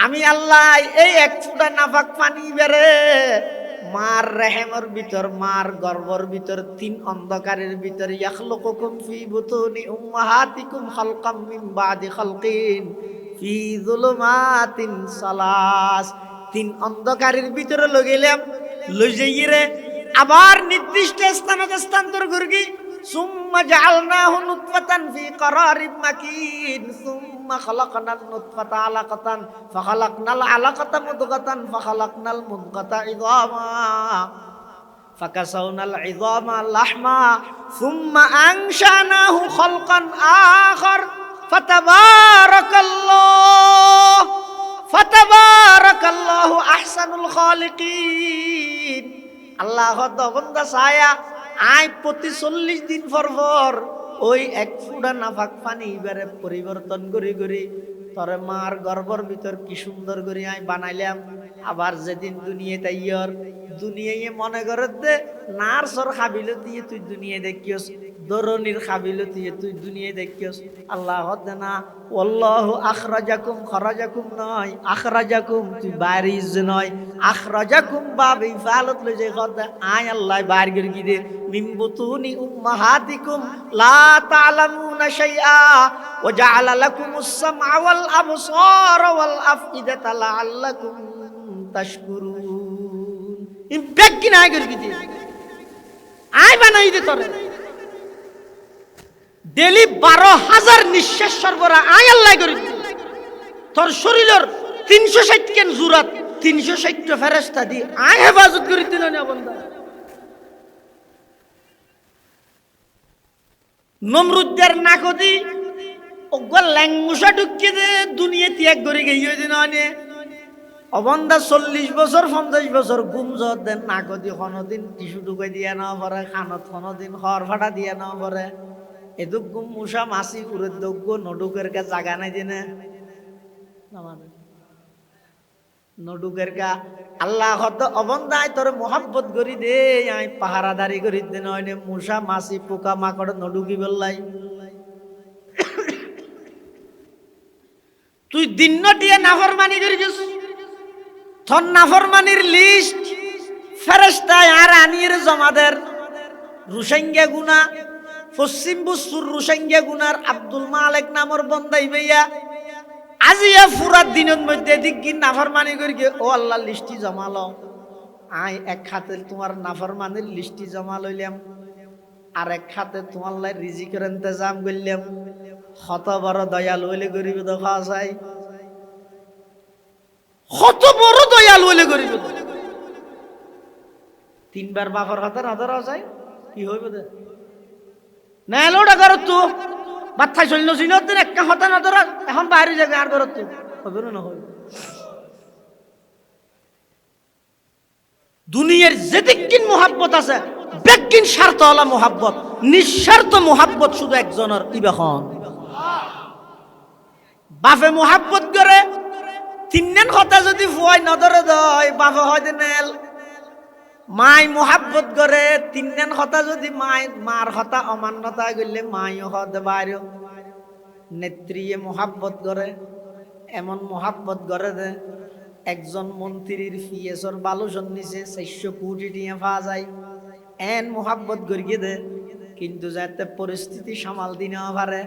আমি আল্লাহ এই এক ফুটা নাভাক পানি বেরে মার রেহেমর ভিতর, মার গর্ভর ভিতর, তিন অন্ধকারের ভিতর, ইয়াখলুকুকুম ফি বুতুনি উম্মাহাতিকুম খালকাম মিন বাদি খালকিন ফি যুলুমাতিন সালাস। তিন অন্ধকারের ভিতরে লইলাম, লই যাইরে আবার নির্দিষ্ট স্থানে স্থানান্তর করগি। সুম্মা জাআলনাহু নুতফাতান ফি ক্বারারিম মাকিন সুম্মা খালাকনান নুতফাতা আলাকাতান ফাখালাকনাল আলাকাতা মুদগাতান ফাখালাকনাল মুদগাতা ইযামা ফাকাসাউনাল ইযামা লাহমা সুম্মা আনশানাহু খালকান আখার ফাতাবারাকাল্লাহু আহসানুল খালিকিন। আল্লাহ বান্দা ছায়া আই প্রতি 40 দিন পর ওই এক ফুটা নাফাক পানি এবারে পরিবর্তন করে তোর মার গর্ভের ভিতর কি সুন্দর করে আই বানাইলাম। আবার যেদিন দুনিয়াতে আইয়র দুনিয়ায় মনে করে দে নার্সর খাবিলতি তুই দুনিয়া দেখিস, দরনির খাবিলতি তুই দুনিয়া দেখিস। আল্লাহ না আল্লাহু আখরাজাকুম, খরাজাকুম নয়, আখরাজাকুম তুই বারিজ নয়, আখরাজাকুম বাবে ইফালত লই যে কথা আয় আল্লাহ বাইর করে কি দে মিন বুতুনি উম্মাহাতিকুম লা তা'লামুনা শাইআ ওয়া জাআলা লাকুমুস সামআ ওয়াল আবসারা ওয়াল আফইদাতা লাআল্লাকুম তাশকুরুন। ইমপ্যাক্ট কি না করে কি দে আয় বানাই দে তোরে ডেলি 12,000 নিঃশ্বাস সরবরাহ আয় আল্লাহ করে তোর শরীরের 360 কেন জুরাত 360 ফেরেশতা দি আয় হেফাজত করে দিল না বান্দা। নমরুদের নাকদি ওগল ল্যাঙ্গুসা ঢুকিয়ে দে দুনিয়া ত্যাগ করে গিয়ে দিন আনে অবন্দা 40 বছর 50 বছর গুমজত দেন নাকদি কোনদিন টিস্যু ঢুকাই দিয়া না পরে খানত কোনদিন খড় ফাটা দিয়া না পরে এদুক গুম মুসা মাসি উড়ে দগ্গ নডুকের কা জাগা নাই দিনে নডুকের কা আল্লাহ হত অবন্দায় তোর মোহাব্বত করি দে আই পাহারাদারি করি দে নয় মুসা মাসি পোকা মাকড় নডুকি বললাই তুই দিন দিয়ে নাফরমানি করি গেছ থন নাফরমানির লিস্ট ফেরেশতায় আর আনির জমাদের রুসাইঙ্গা গুনা পশ্চিম বুসুর রুসাইঙ্গা গুনার আব্দুল মালিক নামর বন্দাই ভাইয়া আজিয়া পুরা দিনের মধ্যে দিকি নাফরমানি করি ও আল্লাহ লিস্টি জমালো আই এক হাতে তোমার নাফরমানির লিস্টি জমা লইলাম আর এক হাতে তোমার লাই রিজিকের ইন্তজাম করলাম। কত বড় দয়ালু হইলে গরিব দেখা যায়, কত বড় দয়ালু হইলে গরিব 3 বার বাপর হাতে না ধরা যায় কি হইব দে না লোটা করো তো বাচ্চা চল নছিন দিন একটা হতা না ধরা এখন বাইরে যাবে আর করো তো হবে না হইব। দুনিয়ার যেদিকিন মোহাব্বত আছে বেকিন স্বার্থওয়ালা মোহাব্বত, নিঃস্বার্থ মোহাব্বত শুধু একজনের ইবাখন বাপে মোহাব্বত করে 3 কথা যদি ফুয়াই নদরে দয় বাপে হয়তো নেল মাই মোহাব্বত করে 3 কথা যদি মার কথা অমান্যতা করলে মাইও হতে বাইরে নেত্রীয়ে মোহাব্বত করে এমন মোহাব্বত করে দে একজন মন্ত্রীর পিএসর বালুসন নিচে 400 কোটি টিয়া পাওয়া যায় এন মোহাব্বত করিয়ে দে কিন্তু যাতে পরিস্থিতি সামাল দিনে পারে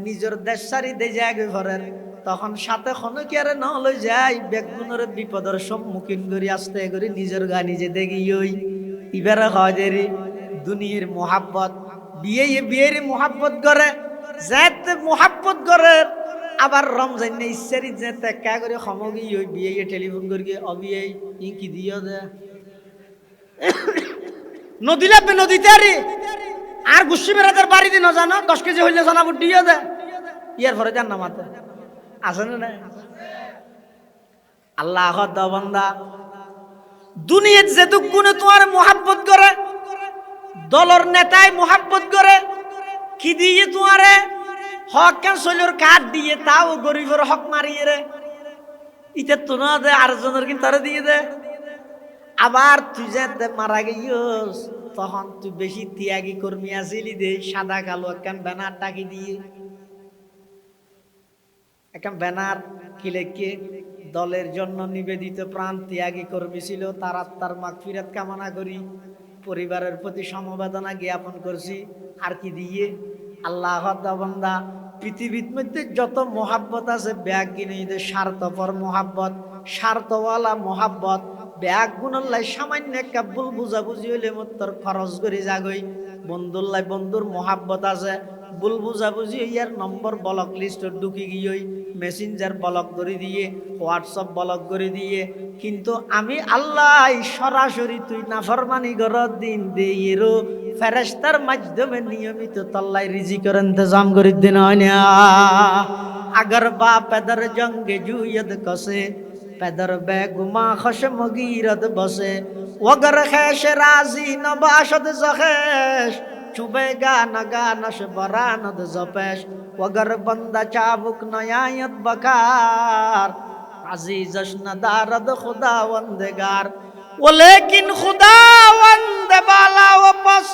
নিজের দেশ সারি দে যায় ঘরের তখন সাথে খনকিয়ারে ন লই যায় বেগুনের বিপদের সম্মুখীন করি আসতে করি নিজের গা নিজে দেখি ওই ইবারে হয় দেরি দুনিয়ার মোহাব্বত বিয়ের মোহাব্বত করে যাতে মোহাব্বত করে আবার রমজান ইচ্ছারি যেতে কা করে সমগি ওই বিয়ে টেলিফোন করি অবিয়ে ইঙ্কি দিও দে নদী লাগবে নদীতে আর গুসি বেড়াদের বাড়িতে ন জানো 10 কেজি হইলে জানাবো দিয়ে দে ইয়ার পরে জান না মাতে আসেন না আল্লাহ বান্দা দুনিয়ার যেটুক গুণে তোমার মোহাব্বত করে দলর নেতায় মোহাব্বত করে কি দিয়ে তোমারে হক কেন শৈলর কাঠ দিয়ে তাও গরিবের হক মারিয়ে রে ইটা তো না দে আরেকজনের কিন্তু তারা দিয়ে দে আবার তুই যে মারা গিয়েস তখন তুই বেশি ত্যাগী কর্মী আসিলি দে সাদা কালো একখান ব্যানার টাকি দিয়ে একখান ব্যানার কি লেখে দলের জন্য নিবেদিত প্রাণ ত্যাগী কর্মী ছিল তার আত্মার মাগফিরাত কামনা করি পরিবারের প্রতি সমবেদনা জ্ঞাপন করছি আর কি দিয়ে আল্লাহ বান্দা পৃথিবীর মধ্যে যত মোহাব্বত আছে ব্যাগ কিনে স্বার্থপর মোহাব্বত স্বার্থওয়ালা মোহাব্বত ব্যাগ গুণল্লাই সামান্য একটা ভুল বুঝাবুঝি হইলে তোর খরচ করে যাগই বন্ধুল্লাই বন্ধুর মহাব্বত আছে, ভুল বুঝাবুঝি ইয়ার নম্বর ব্লক লিস্ট ঢুকি গিয়ে মেসেঞ্জার ব্লক করে দিয়ে, হোয়াটসঅ্যাপ ব্লক করে দিয়ে। কিন্তু আমি আল্লাহ সরাসরি তুই নাফরমানি গরত দিন দেইরো ফেরেশতার মাধ্যমে নিয়মিত তল্লাই রিজিকের ইন্তজাম করে দিন হয় না। अगर बा पैदर जंग जूयद कसे पैदर बेगुमा खशम गिरद बसे वगर खैश राजी नबाशद जखेश चुबेगा नगा नश बरानद जपेश वगर बंदा चाबुक नयायत बकार अजीजश नदारद खुदा वंदगार वो लेकिन खुदा वंद बाला वापस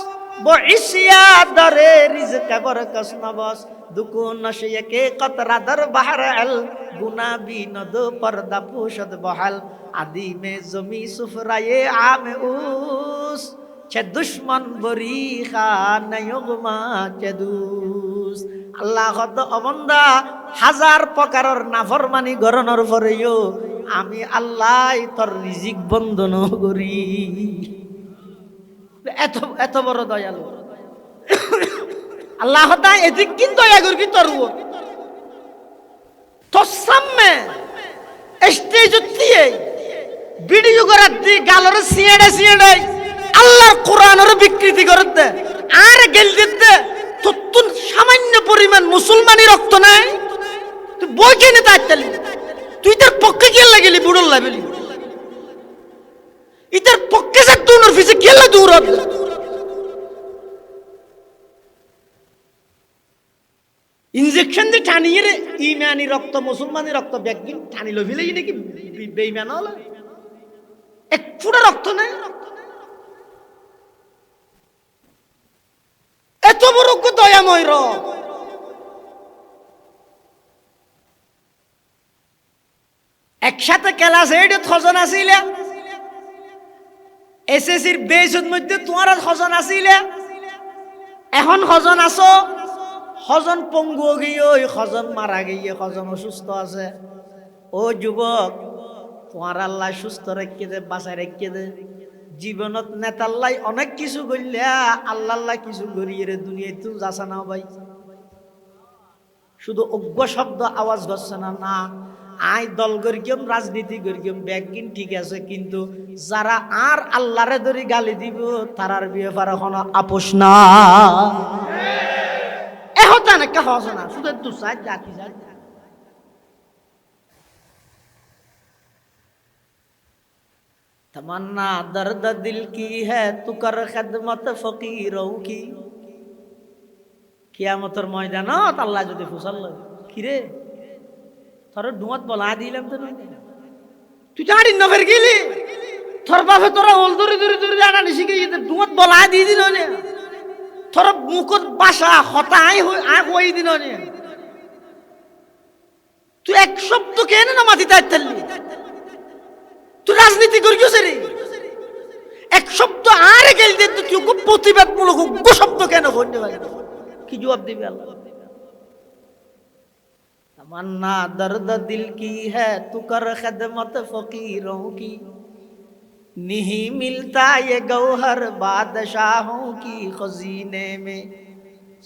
वो इसिया दरे रिज़्क़ बरकस नबस दुको नशे के कतरा दर बहर अल गुना भी नदो पर्दा पोशद बहल आदि में जमी सुफराए आम उस छे दुश्मन बरी खान युगमा चदूस अल्लाह खद अबंदा हजार प्रकार नाफरमानी गरनर परेयो आमी अल्लाह तोर रिजिक बंधन करी এত এত বড় দয়ালু আল্লাহ তা এদিক কিন্তু দয়া করি তোর তোর সামনে স্টেজ দিয়ে ভিডিও করার দি গালর সিএডে আল্লাহর কোরআনের বিকৃতি করতে আর গেল দিতে তুই সামান্য পরিমাণ মুসলমানি রক্ত নাই তুই বই কেনে তাইতালি তুই তার পক্ষে গিয়ে লাগলি বুড়ল লাগলি ইতার পক্ষে যা তুই ওর পিছে গেলে দূর হবে ইনজেকশন দিয়ে টানিয়ে রে ইমানি রক্ত মুসলমানি রক্ত ব্যাগিন টানি লো ফেলে নাকি বেঈমান হলো এক ফুটা রক্ত নাই এত বড় কো দয়াময় র একসাথে ক্লাস 8 ছজন আছিল এসএসসির বেসের মধ্যে তোমার ছজন আছিল এখন ছজন আছো ছজন পঙ্গু গিয়ে ওই ছজন মারা গিয়ে ছজন অসুস্থ আছে ও যুবক তোমার আল্লাহ সুস্থ রেখে দে বাঁচাই রেখে দে জীবনত নেতাল্লাই অনেক কিছু করলে আল্লাহ কিছু করিয়ে রে দুনিয়ায় তুমি যাচ্ছা না ভাই শুধু অজ্ঞ শব্দ আওয়াজ করছে না না আই দল করিম রাজনীতি করিম ব্যাগিন ঠিক আছে কিন্তু যারা আর আল্লাহরে ধরে গালি দিব তারার ব্যাপারে কোনো আপোষ না এহতা না কে হস না শুধু তু সাজ জাতি সাজ तमन्ना दर्द दिल की है तू कर खिदमत फकीरों की কিয়ামতের ময়দানত আল্লাহ যদি ফুসাল কি রে তোর ডুমত বলা দিলাম তো তুই জানি না ফের গেলি তোর বাপে তোরা ওল দূরে দূরে দূরে জানা নিশি কি ডুমত বলা দিয়ে দিল না তোর মুখত বাসা হতা আই হই দিল না তুই এক শব্দ কেন না মাটি তাইতালি তুই রাজনীতি করিস রে এক শব্দ আর গেল দে তুই খুব প্রতিবাদমূলক শব্দ কেন বলতে পারি কি জবাব দিবে আল্লাহ तमन्ना दर्द दिल की है तू कर खिदमत फकीरों की नहीं मिलता ये गौहर बादशाहों की खजीने में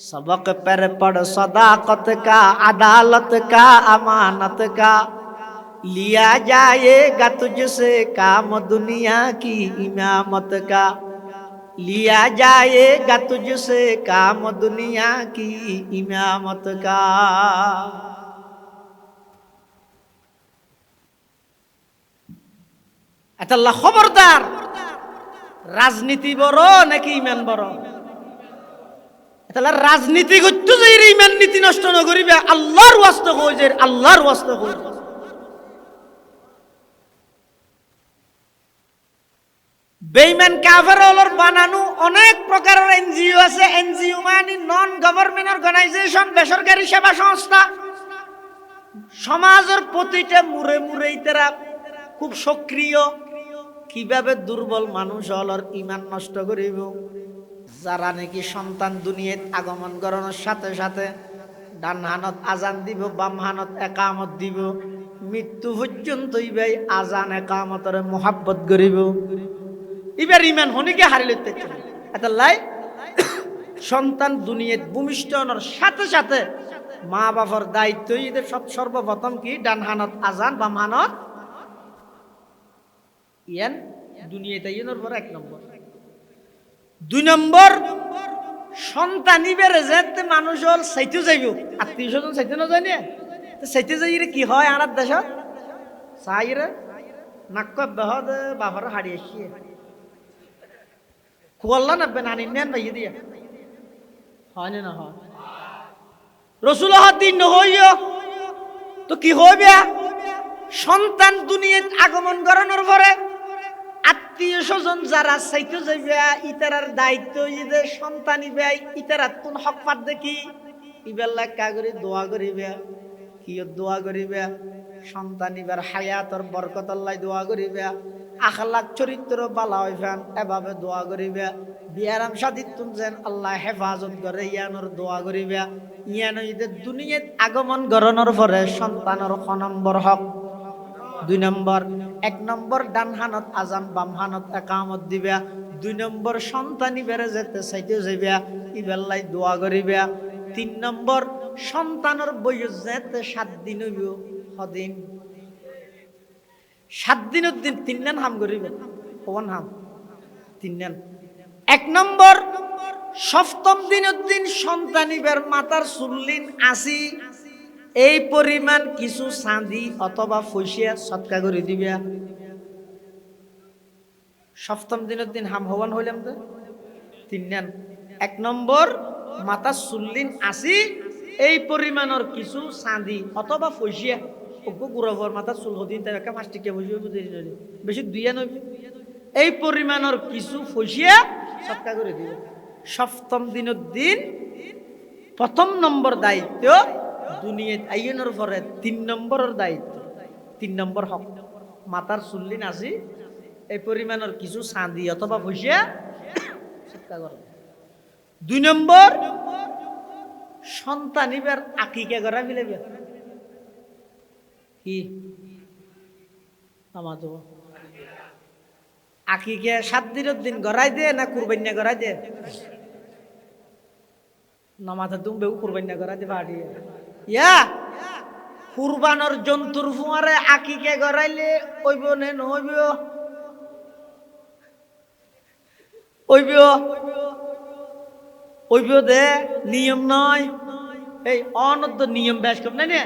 सबक पर पढ़ सदाकत का अदालत का अमानत का लिया जाएगा तुझसे काम दुनिया की इमामत का लिया जाएगा तुझसे काम दुनिया की इमामत का আল্লাহ খবরদার রাজনীতি বড় নাকি ইমান বড় তাহলে রাজনীতি করতে যে ইমান নীতি নষ্ট না করিবে আল্লাহর ওয়াস্তে কই যে আল্লাহর ওয়াস্তে কই বেঈমান কাফের হলোর বানানো অনেক প্রকারের এনজিও আছে এনজিও মানে নন গভর্নমেন্ট অর্গানাইজেশন বেসরকারি সেবা সংস্থা সমাজের প্রতিটা মুরে মুরে ইতারা খুব সক্রিয় কিভাবে দুর্বল মানুষ হলর ইমান নষ্ট করিব যারা নাকি সন্তান দুনিয়াত আগমন করানোর সাথে সাথে ডান হানত আজান দিব বাম হানত একামত দিব মৃত্যু পর্যন্ত ইবাই আজান একামতরে মোহাব্বত করিব এবার ইমান হনিকে হারিলে এত লাই সন্তান দুনিয়াত ভূমিষ্ঠ হওয়ার সাথে সাথে মা বাবার দায়িত্ব ঈদের সর্বপ্রথম কি ডান হানত আজান বাম হানত ইয়ান দুনিয়াতে ইয়ের পর 1 নম্বর। 2 নম্বর সন্তানি বেড়ে যেতে মানুষ হল চাইতে যাইব, আত্মীয় স্বজন চাইতে না জানি চাইতে যাই কি হয় আর দেশ চাইরে নাক বেহদ বাবার হাড়ি আসিয়ে কুয়াল্লা নাববে নানি নেন ভাই দিয়ে হয় না হয় রসুল দিন নহইও তো কি হইবে সন্তান দুনিয়াত আগমন করানোর পরে আত্মীয় স্বজন যারা চাইতে যাইবে ইতারার দায়িত্ব যে সন্তানি ব্যয় ইতারাত কোন হক পাত দেখি ইবেলা কাগরি দোয়া করিবে কি দোয়া করিবে সন্তানিবার হায়াতর বরকত আল্লাহ দোয়া করিবে আখলাক চরিত্র বালা হইফান এভাবে দোয়া করিবে বিয়ারাম শাদিতুন যেন আল্লাহ হেফাজত করে ইয়ানোর দোয়া করিবে ইয়ানো ঈদের দুনিয়াত আগমন করানোর পরে সন্তানের ক নম্বর হক 2 নম্বর। 1 নম্বর ডান হানত আজান বাম হানত একামত দিবে। 2 নম্বর সন্তানি বেড়ে যেতে চাইতে যাইবে ইবেলাই দোয়া করিবে। 3 নম্বর সন্তানের বয়স যেতে 7 দিন হইব সদিন 7 দিনের দিন 3 দিন হাম করিবে কোন হাম 3 দিন। 1 নম্বর সপ্তম দিনের দিন সন্তানিবের মাথার চুল্লিন আসি এই পরিমাণ কিছু চাঁদি অথবা ফসিয়া সৎকা করে দিবে। সপ্তম দিনের দিন হাম হবান হইলাম তো 3 দিন। 1 নম্বর মাথা চুল্লিন আসি এই পরিমাণের কিছু চাঁদি অথবা ফসিয়া গুরবর মাথা চুল হদিন তাই একটা 5 টিকা বসিয়ে বেশি 2 নবী এই পরিমাণের কিছু ফসিয়া সৎকা করে দিবে। সপ্তম দিনের দিন প্রথম নম্বর দায়িত্ব দুনিয়াত আইনের পরে 3 নম্বরের দায়িত্ব 3 নম্বর হক মাথার চুল্লিন আসি এই পরিমাণের কিছু চাঁদি অথবা ফসিয়া সৎকা করে। 2 নম্বর সন্তানিবার আকিকা করা মিলেবে কি আমার তো আকিকা 7 দিনের দিন গড়াই দে না কুরবানি গড়াই দে নামাজে তুমি বেউ কুরবানি গড়াই দে বাড়ি ইয়া কুরবানোর জন্তুর ফুয়ারে আকিকা গড়াইলে ওইব নে নহইব ওইব ওইব দে নিয়ম নয় এই অনদ্য নিয়ম বেশ কম না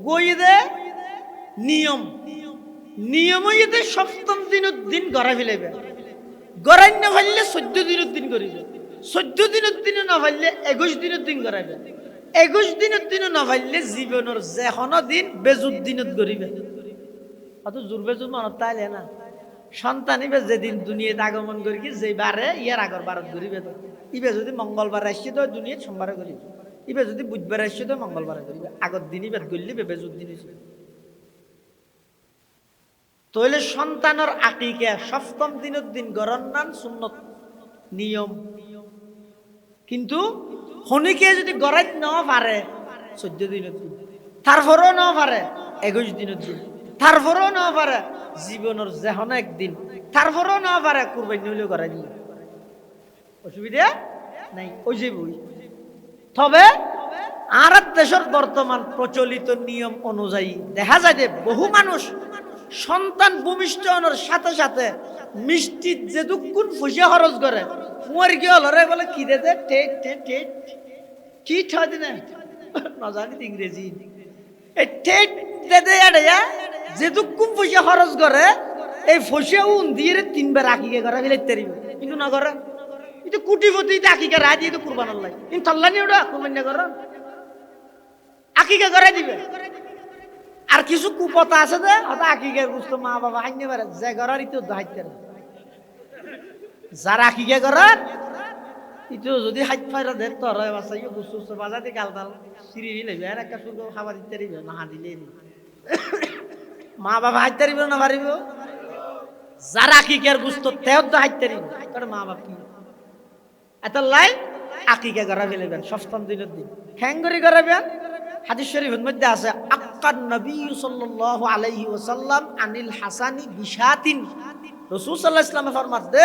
গই দে নিয়ম নিয়ম হইতে সপ্তম দিনের দিন গড়াই ফেলাইবে গড়াই না ফেললে 14 দিনের দিন করিবে 14 দিনের দিন না ফেললে 21 দিনের দিন গড়াইবে 21 দিনের দিন না ফেললে জীবনের যে কোনো দিন বেজুদ দিনত করিবে অত জোর বেজুদ মনত তাইলে না সন্তানিবে যেদিন দুনিয়াত আগমন করি কি যে বারে ইয়ার আগর বারত করিবে তো ইবে যদি মঙ্গলবার আসছে তো দুনিয়াত সোমবারে করিবে ইবে যদি বুধবার আসছে তো মঙ্গলবারে করিবে আগর দিনই বেদ করলে বেজুদ দিন হইছে তইলে সন্তানের আকিকা সপ্তম দিনের দিন গরন নান সুন্নত নিয়ম কিন্তু হনিকে যদি গড়াইত না পারে 14 দিনের দিন তারপরও না পারে 21 দিনের দিন তারপরও না পারে জীবনের যেহন একদিন তারপরও না পারে কুরবানি হইলে গড়াই দিল অসুবিধা নাই ওই যে বই। তবে আর দেশের বর্তমান প্রচলিত নিয়ম অনুযায়ী দেখা যায় যে বহু মানুষ সন্তান ভূমিষ্ঠ হওয়ার সাথে সাথে মিষ্টি যে দুকুন ফুসিয়া খরচ করে ফুয়ার কি হল রে বলে কি দে টেট টেট টেট টিট হয় না নজানি ইংরেজি এই টেট দে দে আড়াইয়া যে দুকুন ফুসিয়া খরচ করে এই ফুসিয়া উন দিয়ে 3 বার আকিকে করে ফেলাইতে পারিব কিন্তু না করে এটা কুটিপতি আকিকা রায় দিয়ে তো কুরবানোর লাগে কিন্তু আল্লাহ নিয়ে ওটা কুরবানি না করো আকিকা করে দিবে। আর কিছু কুপতা আছে যে হয়তো আকিকার গুস্ত মা বাবা হাইনে পারে যে করার ইতো হাইতে যারা আকিকা করার ইতো যদি হাইত ফাইরা দেয় তোর বাচ্চা ইয়ে গুস্ত গুস্ত বাজাতে গাল গাল সিঁড়ি নেবে আর একটা সুযোগ খাবার দিতে পারিবে না হা দিলে মা বাবা হাইতে পারিব না পারিব যারা আকিকার গুস্ত তেও তো হাইতে পারিব তোর মা বাপ কি এত লাই আকিকা করা ফেলবেন সপ্তম দিনের দিন হ্যাঙ্গরি করাবেন। হাদিস শরীফের মধ্যে আছে আক্কান নবী সাল্লাল্লাহু আলাইহি ওয়াসাল্লাম আনিল হাসানি বিশাতিন রাসূল সাল্লাল্লাহু আলাইহি ওয়াসাল্লাম ফরমাতে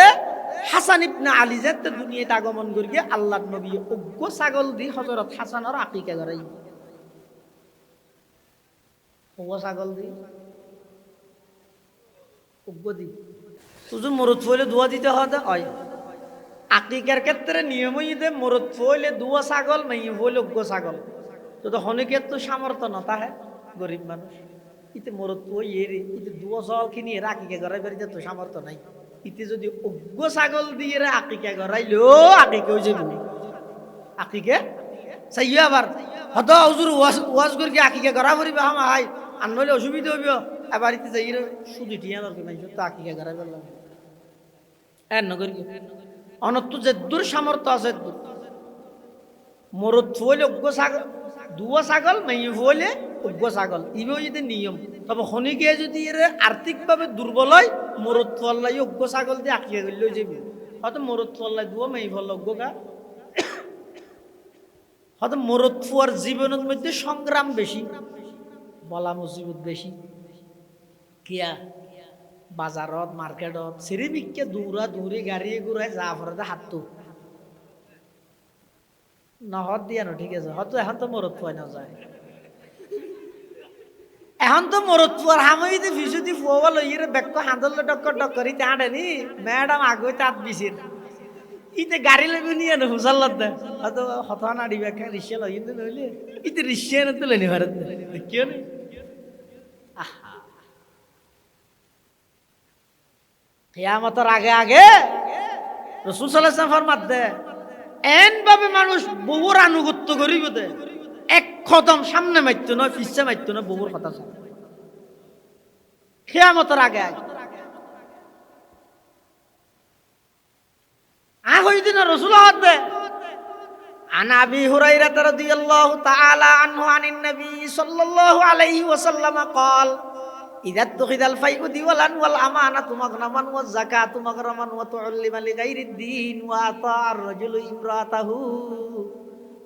হাসান ইবনে আলী যেতে দুনিয়াতে আগমন করিয়ে আল্লাহর নবী অজ্ঞ ছাগল দি হযরত হাসানের আকিকা করাই। অজ্ঞ ছাগল দি অজ্ঞ দি তুজু মরদ ফইলে দোয়া দিতে হয়। আকিকার ক্ষেত্রে নিয়মই দে মরদ ফইলে দোয়া ছাগল মাইয়ে ফইলে অজ্ঞ ছাগল। তো হনিকের তো সামর্থ্য না তাহে গরিব মানুষ ইতে মরদ ফই এরে ইতে দোয়া ছাগল কিনি এর আকিকা করাই বাড়িতে তো সামর্থ্য নাই। ইতে যদি অজ্ঞ ছাগল দিয়ে আকিকা করাইলো আকিকা হয়ে যাবে। আকিকে চাই আবার হত হুজুর ওয়াজ করি আকিকা করা পড়িবে হাম হাই আর নইলে অসুবিধা হইব। এবার ইতে যাই শুধু টিয়া দরকার নাই তো আকিকা করাই বললাম এর নগর অনত্য যে দূর সামর্থ্য আছে দূর মরদ ফুলে অজ্ঞ ছাগল দুয়া ছাগল মেয়ে ফুলে অজ্ঞ ছাগল ইবেও যদি নিয়ম তবে শনিকে যদি এর আর্থিকভাবে দুর্বল হয় মরদ ফল্লাই অজ্ঞ ছাগল দিয়ে আঁকিয়ে গেলেও যাবি হয়তো মরদ ফল্লাই দুয়া মেয়ে ফল অজ্ঞ গা হয়তো মরদ ফুয়ার জীবনের মধ্যে সংগ্রাম বেশি বলা মুসিবত বেশি কিয়া বাজারত মার্কেটত সিঁড়ি বিকে দৌড়া দৌড়ি গাড়ি ঘুরাই যা ফরতে হাতটো নহত দিয়া ন ঠিক আছে হয়তো এখন তো মরদ ফুয়াই না যায় এখন তো মরদ ফুয়ার হামইতে ফিসুতি ফুয়াবা লইয়ে বেক্ক হাঁদল ডক্কর ডক্করি তাঁডেনি ম্যাডাম আগে তাঁত বিছির ইতে গাড়ি লবি নিয়ে না হুসাল্লাত দে হয়তো হতা না দিবে রিক্সা লই কিন্তু নইলে ইতে রিক্সা না তুলে নি ভারত কেউ নেই। কিয়ামতের আগে আগে রাসূল সাল্লাল্লাহু আলাইহি ওয়াসাল্লাম ফরমাত দে এন ভাবে মানুষ বহুর আনুগত্য করিব দে এক কদম সামনে মারতো না পিছে মারতো না বহুর কথা শুনে কিয়ামতের আগে আগে হইদিন রাসূল দে عن أبي هريرة رضي الله تعالى عنه عن النبي صلى الله عليه وسلم قال إذا اتخذ الفيء ديولا والأمانة مغنما والزكاة مغرما وتعلم لغير الدين وأطاع الرجل امرأته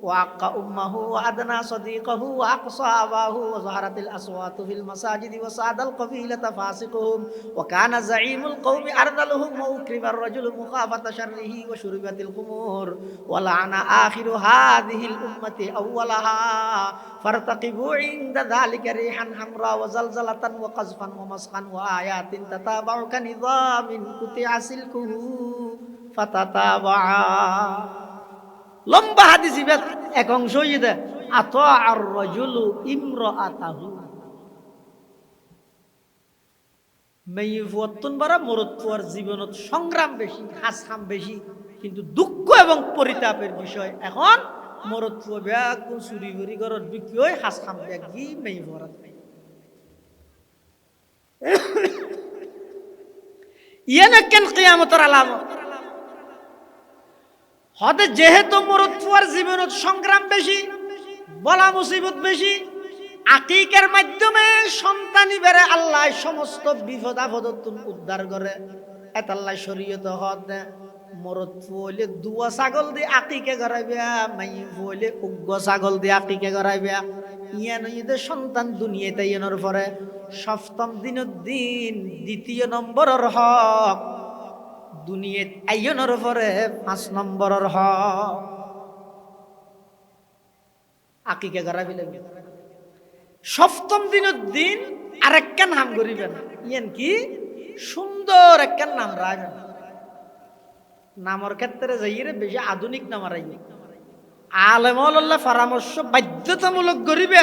وعق أمه وأدنى صديقه وأقصى أباه وظهرت الأصوات في المساجد وسعد القبيلة فاسقهم وكان زعيم القوم أرذلهم وأكرم الرجل مخافة شره وشربت الخمور ولعن آخر هذه الأمة أولها فارتقبوا عند ذلك ريحا حمراء وزلزلة وقذفا ومسخا وآيات تتابع كنظام قطع سلكه فتتابعا লম্বা হাদিস এক অংশ ইদে আতা আর রাজুলু ইমরাআতাহু মেয়ে ফুয়াত্তন বারা মরদ ফুয়ার জীবনত সংগ্রাম বেশি হাসহাম বেশি কিন্তু দুঃখ এবং পরিতাপের বিষয় এখন মরদ ফুয়া ব্যাগ চুরি ভরি ঘরত বিক্রি হয় হাসহাম ব্যাগ কি মেয়ে ফুয়ার ইয়ানা কেন কিয়ামতের আলামত হতে যেহেতু মরদ ফুয়ার জীবনত সংগ্রাম বেশি বলা মুসিবত বেশি আকিকার মাধ্যমে সন্তানি বেড়ে আল্লাহ সমস্ত বিপদ আপদ উদ্ধার করে এত আল্লাহ শরীয়ত হতে মরদ ফুলে দুয়া ছাগল দিয়ে আকিকে করাইবে মাই ফুলে উগ্র ছাগল দিয়ে আকিকে করাইবে ইয়ান ঈদের সন্তান দুনিয়াতে ইয়ানোর পরে সপ্তম দিনের দিন দ্বিতীয় নম্বরের হক দুনিয়াত আইয়নের পরে 5 নম্বরের হক আকিকা করাবি লাগবে সপ্তম দিনের দিন আরেকখান নাম করিবেন ইয়ান কি সুন্দর একখান নাম রাখবেন নামের ক্ষেত্রে যাইরে বেশি আধুনিক নাম রাখবে আলেমুল্লাহ পরামর্শ বাধ্যতামূলক করিবে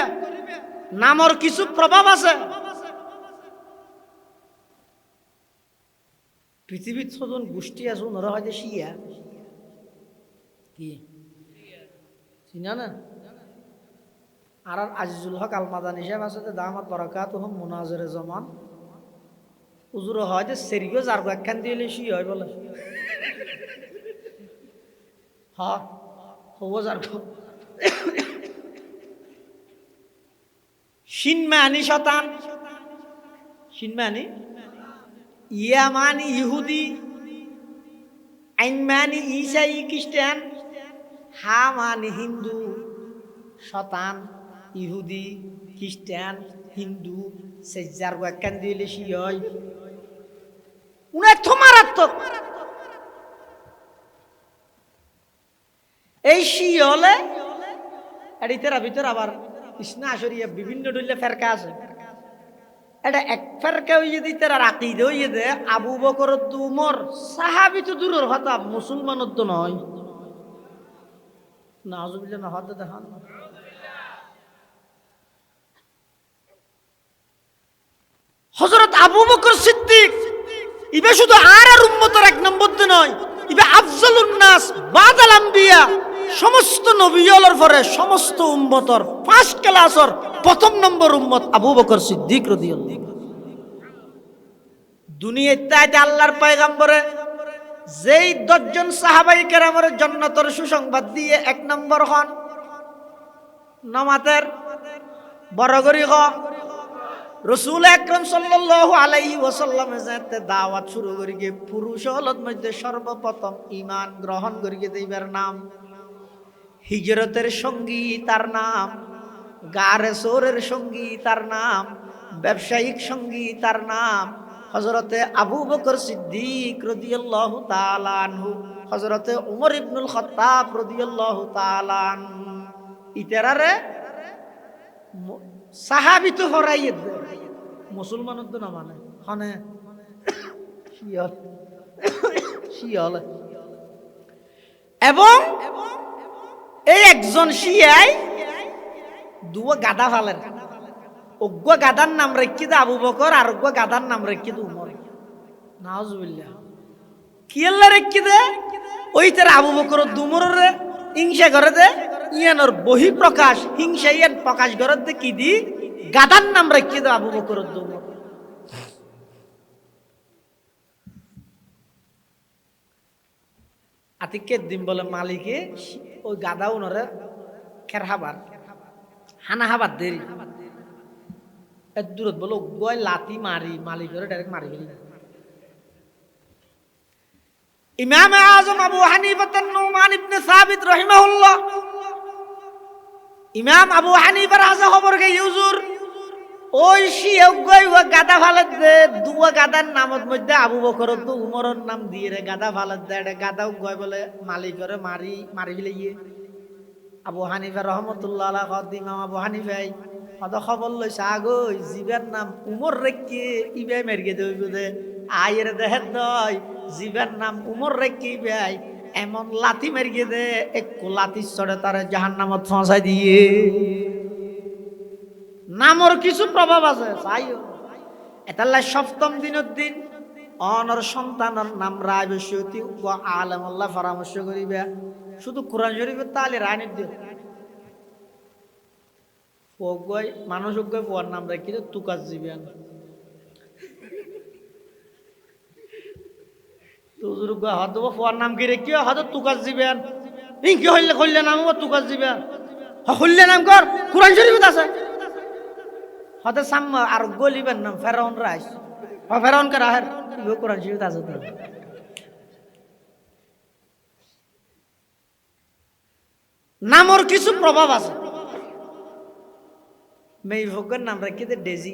নামের কিছু প্রভাব আছে পৃথিবীর ছজন গোষ্ঠী আছে ওনারা হয়তো শিয়া কি চিনা না আর আজিজুল হক আল মাদানী সাহেব আছে দামাত বারাকাতুহুম মুনাজিরে জামান হুজুর হয়তো সেরিও যার একখান দিলে শিয়া হয় বলে হ্যাঁ হবো যার শিনমানি শতান শিনমানি ইয়ামানি ইহুদি আইনমানি ঈসাই খ্রিস্টান হামানি হিন্দু শতান ইহুদি খ্রিস্টান হিন্দু সেজার একখান দিলে শিয় উনি এত মারাত্মক এই শিয়া হলে আর ইতারা ভিতর আবার ইসনা আসরিয়া বিভিন্ন ডুল্লে ফেরকা আছে। এটা এক ফেরকা হইয়ে দিতে আর আকিদে হইয়ে দে আবু বকর উমর সাহাবী তো দূরের কথা, মুসলমানের তো নয়। নাউজুবিল্লাহ, না হতে দেখান। হযরত আবু বকর সিদ্দিক ইবে শুধু আর উম্মতের এক নম্বর নয়, ইবে আফজালুন নাস বাদাল আম্বিয়া, সমস্ত নবীদের পরে সমস্ত উম্মতর ফার্স্ট ক্লাসর প্রথম নম্বর উম্মত আবু বকর সিদ্দিক রাদিয়াল্লাহু। দুনিয়াতে আল্লাহর পয়গম্বরে যেই 10 জন সাহাবায়ে কেরামের জান্নাতের সুসংবাদ দিয়ে এক নম্বর হন, নামাতের বড় করি হ রাসূল আকরাম সাল্লাল্লাহু আলাইহি ওয়াসাল্লাম যাতে দাওয়াত শুরু করি গে পুরুষ হলত মধ্যে সর্বপ্রথম ঈমান গ্রহণ করি গে দেইবার নাম, হিজরতের সঙ্গী তার নাম, গারে সোরের সঙ্গী তার নাম, ব্যবসায়িক সঙ্গী তার নাম হযরতে আবু বকর সিদ্দিক রাদিয়াল্লাহু তাআলা আনহু, হযরতে উমর ইবনুল খাত্তাব রাদিয়াল্লাহু তাআলা আনহু। ইতারারে সাহাবী তো হরাইয়ে দে, মুসলমানও তো না মানে হনে শিয়াল। এবং এই একজন শিয়াই দুয়া গাদা ফালেন, অজ্ঞ গাদার নাম রেখে দে আবু বকর, আর অজ্ঞ গাদার নাম রেখে দে উমর। নাউজুবিল্লাহ, কি আল্লাহ রেখে দে ওই তার আবু বকর দুমরের হিংসা করে দে, ইয়ানোর বহি প্রকাশ হিংসা ইয়ান প্রকাশ করে দে কি দি গাদার নাম রেখে দে আবু বকর দুমর। আতিকের দিন বলে মালিকে ওই গাদা উনরে খেরহাবার হানাহাবার দেরি এত দূরত বলো গয় লাতি মারি মালিকের ডাইরেক্ট মারি ফেলি। ইমাম আযম আবু হানিফা নুমান ইবনে সাবিত রাহিমাহুল্লাহ, ইমাম আবু হানিফার আজ খবর গে হুজুর ওই শিয়া গয় ওয়া গাদা ফালাত দে, দুয়া গাদার নামত মধ্যে আবু বকর তো উমরের নাম দিয়ে রে গাদা ফালাত দে, এটা গাদা গয় বলে মালিকের মারি মারি ফেলিয়ে। আবু হানিফা রহমতুল্লাহ আলাইহি কদ ইমাম আবু হানিফাই কত খবর লইছে আগই জিবের নাম উমর রেখে ইবে মেরগে দেইব দে আয়ের দেহে দয় জিবের নাম উমর রেখে ইবাই এমন লাথি মেরগে দে এক লাথি ছড়ে তারে জাহান্নামত পৌঁছাই দিয়ে। নামর কিছু প্রভাব আছে চাইও এটাল্লাই সপ্তম দিনের দিন অনর সন্তানের নাম রায় বসিয়তি আলেম আল্লাহ পরামর্শ করিবে, শুধু কোরআন শরীফের তাহলে রায় দিও মানুষ পোয়ার নাম রাখি তুকাজ দিবেন, হয়তো পোয়ার নাম কি রেখি হয়তো তুকাজ দিবেন, কি হইলে করলে নাম তুকাজ দিবেন, হইলে নাম কর কোরআন শরীফত আছে, হয়তো সাম আর গলিবেন নাম ফেরাউন রাইস ফেরাউন কে রাহের কোরআন শরীফত আছে। তো নামর কিছু প্রভাব আছে। মেয়ে ভোগের নাম রাখি ডেজি,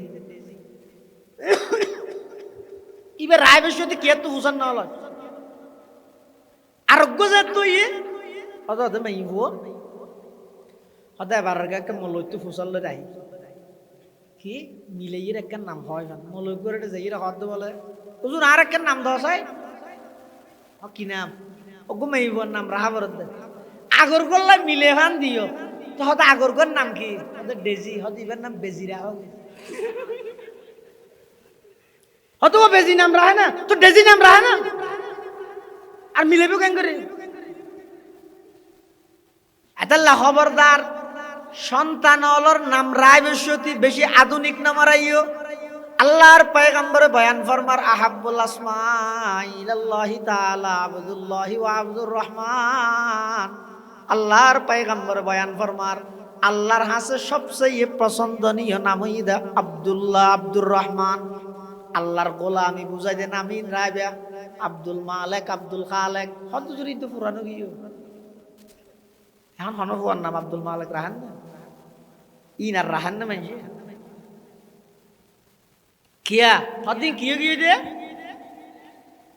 এবার রায় বসে কে তো হুসান না হল আরোগ্য যে তুই হতে মেয়ে ভুয়ো হতে এবার মলয় ফুসাল রাই কি মিলেইয়ের একটা নাম হয় মলয় করে যাই হদ বলে হুজুর আর একটা নাম দেওয়া চাই কি নাম ওগো মেয়ে ভুয়ার নাম রাহা বরদ দে আগর করলে মিলে ভান দিও তো হতে আগর কর নাম কি ডেজি হতে ইবার নাম বেজিরা হবে হয়তো বেজি নাম রাহে না তো ডেজি নাম রাহে না আর মিলেবে কেন করে এতাল্লাহ খবরদার সন্তান অলর নাম রায় বসতি বেশি আধুনিক নাম রাইও। আল্লাহর পয়গম্বরে বয়ান ফরমার আহাব্বুল আসমা ইলাল্লাহি তাআলা আব্দুল্লাহি ওয়া আব্দুর রহমান, আল্লাহর পয়গম্বর বয়ান ফরমার আল্লাহর হাসে সবচেয়ে পছন্দনীয় নাম হইদা আব্দুল্লাহ আব্দুর রহমান। আল্লাহর গোলামি বুঝাই দেন আমিন রায়বা আব্দুল মালেক আব্দুল খালেক হয়তো যদি তো পুরানো গিয়ে এখন হনফুয়ার নাম আব্দুল মালেক রাহান না ইন আর রাহান না মাইছে কিয়া হদিন কিয়ে গিয়ে দে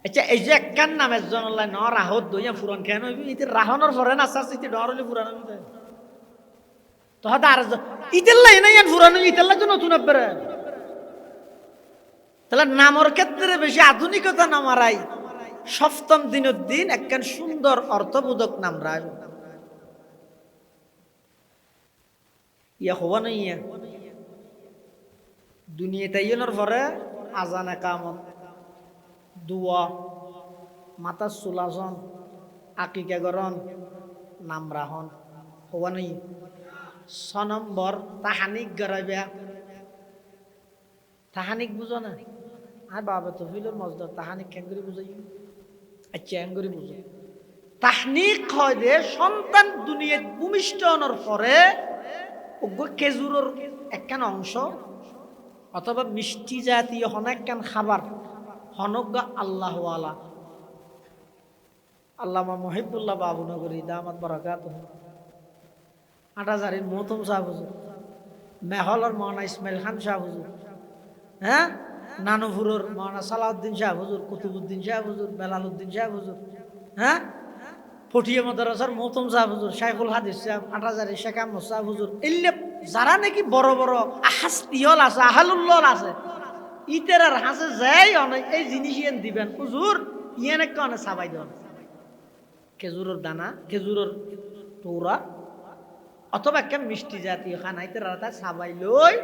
আচ্ছা এই যে একখান নামের জনল্লাই ন রাহত দইয়া ফুরন কেন হইবি ইতে রাহনের পরে না চাস ইতে ডর হইলে ফুরান হইবে তহত আর ইতেল্লাই নাই আর ফুরান ইতেল্লাই তো নতুন আপরে তাহলে নামর ক্ষেত্রে বেশি আধুনিকতা নামারাই সপ্তম দিনের দিন একখান সুন্দর অর্থবোধক নাম রায় ইয়া হবা না ইয়া দুনিয়াতে ইয়নোর পরে আজান একামত দুয়া মাতা সুলাসন আকিকা গরন নাম রাহন হবা নাই 6 নম্বর তাহানিক গরাইবা তাহানিক বুঝো না আর বাবা তো ফিলর মজদর তাহানিক কেঙ্গুরি বুঝাই আচ্ছা কেঙ্গুরি বুঝো তাহনিক হয় যে সন্তান দুনিয়াত ভূমিষ্ঠ হওয়ার পরে ওগো খেজুরের একখান অংশ অথবা মিষ্টি জাতীয় হনেকখান খাবার হনজ্ঞ আল্লাহওয়ালা আল্লামা মহিবুল্লাহ বাবুনগরী দামাত বরাকাত আটাজারির মৌতম শাহ হুজুর মেহলর মৌলানা ইসমাইল খান শাহ হুজুর হ্যাঁ নানুপুরের মৌলানা সালাউদ্দিন শাহ হুজুর কুতুবুদ্দিন শাহ হুজুর বেলালউদ্দিন শাহ হুজুর হ্যাঁ ফটিয়া মাদ্রাসার মৌতম শাহ হুজুর শাইখুল হাদিস শাহ আটাজারি শেখ আহমদ শাহ হুজুর এলে যারা নাকি বড় বড় আহাস্তিয়ল আছে আহালুল্লল আছে ইতেরার হাসে যাই অনেক এই জিনিস ইয়েন দিবেন হুজুর ইয়েন একটা অনেক সাবাই দেন খেজুরের দানা খেজুরের টৌরা অথবা একটা মিষ্টি জাতীয় খানাইতে রাতা সাবাই লই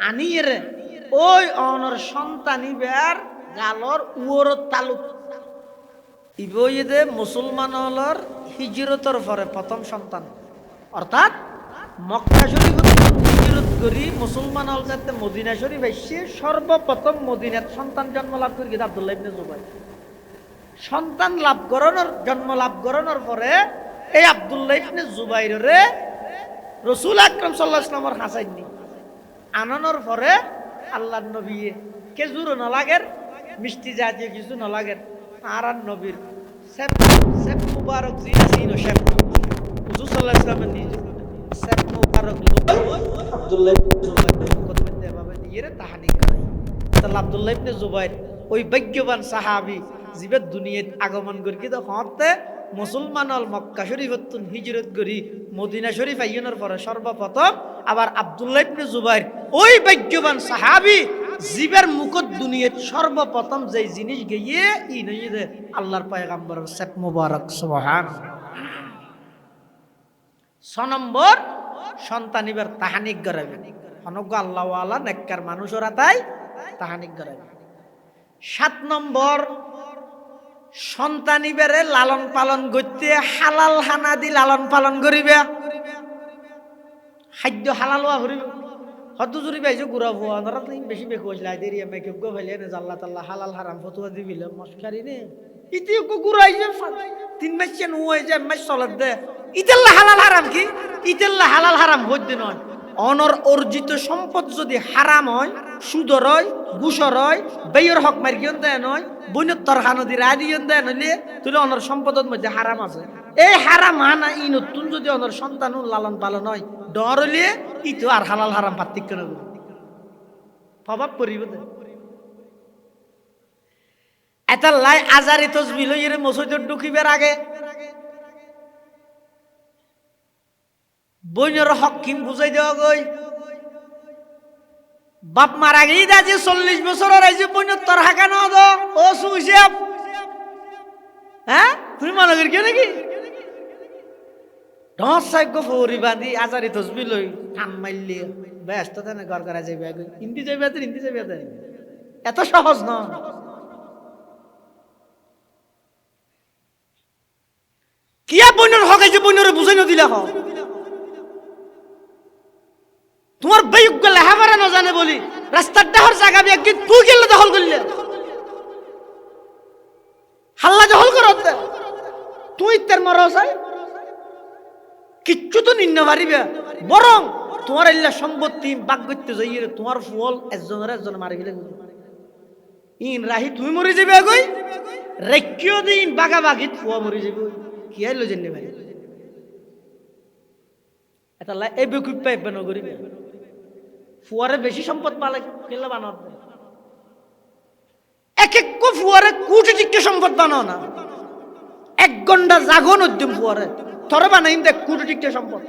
আনিয়ে রে ওই অনর সন্তানিবার গালর উয়রত তালুক ইবইদে মুসলমান হলর হিজরতর পরে প্রথম সন্তান অর্থাৎ মক্কা শরীফ হিজরত করি মুসলমান হল যাতে মদিনা শরীফ এসে সর্বপ্রথম মদিনার সন্তান জন্ম লাভ করি আব্দুল্লাহ ইবনে জুবাইর সন্তান লাভ করানোর জন্ম লাভ করানোর পরে এই আব্দুল্লাহ ইবনে জুবাইরে রসুল আকরাম সাল্লাল্লাহু আলাইহি ওয়াসাল্লামের হাসাইনি আনানোর পরে আল্লাহর নবী খেজুর না লাগের মিষ্টি জাতীয় কিছু না লাগের আর নবীর সেফ সেফ মুবারক জিন শেফ হুজুর সাল্লাল্লাহু আলাইহি ওয়াসাল্লামের নিজ সেফ মুবারক আব্দুল্লাহ ইবনে জুবাইর কতবে দেবাবে নিয়ে তাহানি করাই তাহলে আব্দুল্লাহ ইবনে জুবাইর ওই ভাগ্যবান সাহাবী জীবের দুনিয়াত আগমন করি তো হতে মুসলমান হল মক্কা শরীফতুন হিজরত করি মদিনা শরীফ আইয়নের পরে সর্বপ্রথম আবার আব্দুল্লাহ ইবনে জুবাইর ওই ভাগ্যবান সাহাবী জীবের মুখত দুনিয়াত সর্বপ্রথম যে জিনিস গিয়ে ই নইয়ে দে আল্লাহর পয়গম্বরের সেফ মুবারক সুবহানাল্লাহ 6 নম্বর সন্তানিবার তাহানিক গরাবে অনজ্ঞ আল্লাহওয়ালা নেককার মানুষরা তাই তাহানিক গরাবে 7 নম্বর সন্তানিবারে লালন পালন করতে হালাল হানা দি লালন পালন করিবে খাদ্য হালাল হওয়া করিবে হয়তো জুড়ি পাইছো গুড়া হওয়া ধরা বেশি বেশি হয়েছিল আইদের মেকআপ গো ফেলে নে জাল্লা তাল্লা হালাল হারাম ফতুয়া দিবিল মস্কারি নে ইতি গুড়াই যে 3 মাস চেন হয়ে যায় মাস চলত দে ইতেল্লা হালাল হারাম কি ইতেল্লা হালাল হারাম হইতে নয় অনর অর্জিত সম্পদ যদি হারাম হয় সুদর হয় ঘুষর হয় বেয়র হক মার্কিয়ন দেয় নয় বইনের তরহা নদীর আদিয়ন দেয় নইলে তুলে অনর সম্পদের মধ্যে হারাম আছে এই হারাম হানা ই নতুন যদি অনর সন্তান লালন পালন হয় ডর হইলে ই তো আর হালাল হারাম পার্থক্য নেব প্রভাব পড়িব এটা লাই আজারি তসবি লইয়ে মসজিদে ঢুকিবার আগে বইনের হক কিম বুঝাই দেওয়া গই বাপ মারা গেই দাজি 40 বছর রাইছে বইনের তোর হাকা না দো ও সুইসেপ হ্যাঁ তুমি মনে করি কেন নাকি ঢস সাইক ফৌরি বাঁধি আজারি তসবি লই টান মাইলি ব্যস্ত তেনে ঘর করা যাইবে হিন্দি যাইবে হিন্দি যাইবে এত সহজ না কিয়া বইনের হক আছে বইনের বুঝাই না দিলা হোক তোমার বেয়ুক গেলে হামারা না জানে বলি রাস্তার ডাহর জায়গা বি একদিন তুই গেলে দখল করলে হাল্লা দখল করতে তুই তার মরসাই কিচ্ছু তো নিন্ন পারিবে বরং তোমার ইল্লা সম্পত্তি বাগ করতে যাইয়ে তোমার ফল একজন মারি গেলে ইন রাহি তুমি মরে যাবে আগই রেকিও দিন বাগা বাগিত ফুয়া মরে যাবে কি আইলো জেনে ভাই এটা লাই এই বেকুব পাইবে না করিবে ফুয়ারে বেশি সম্পদ পালে কেলা বানাতে এক ফুয়ারে কোটি টিকে সম্পদ বানাও না, 1 ঘন্টা জাগন উদ্যম ফুয়ারে তোর বানাইম দেখ কোটি টিকে সম্পদ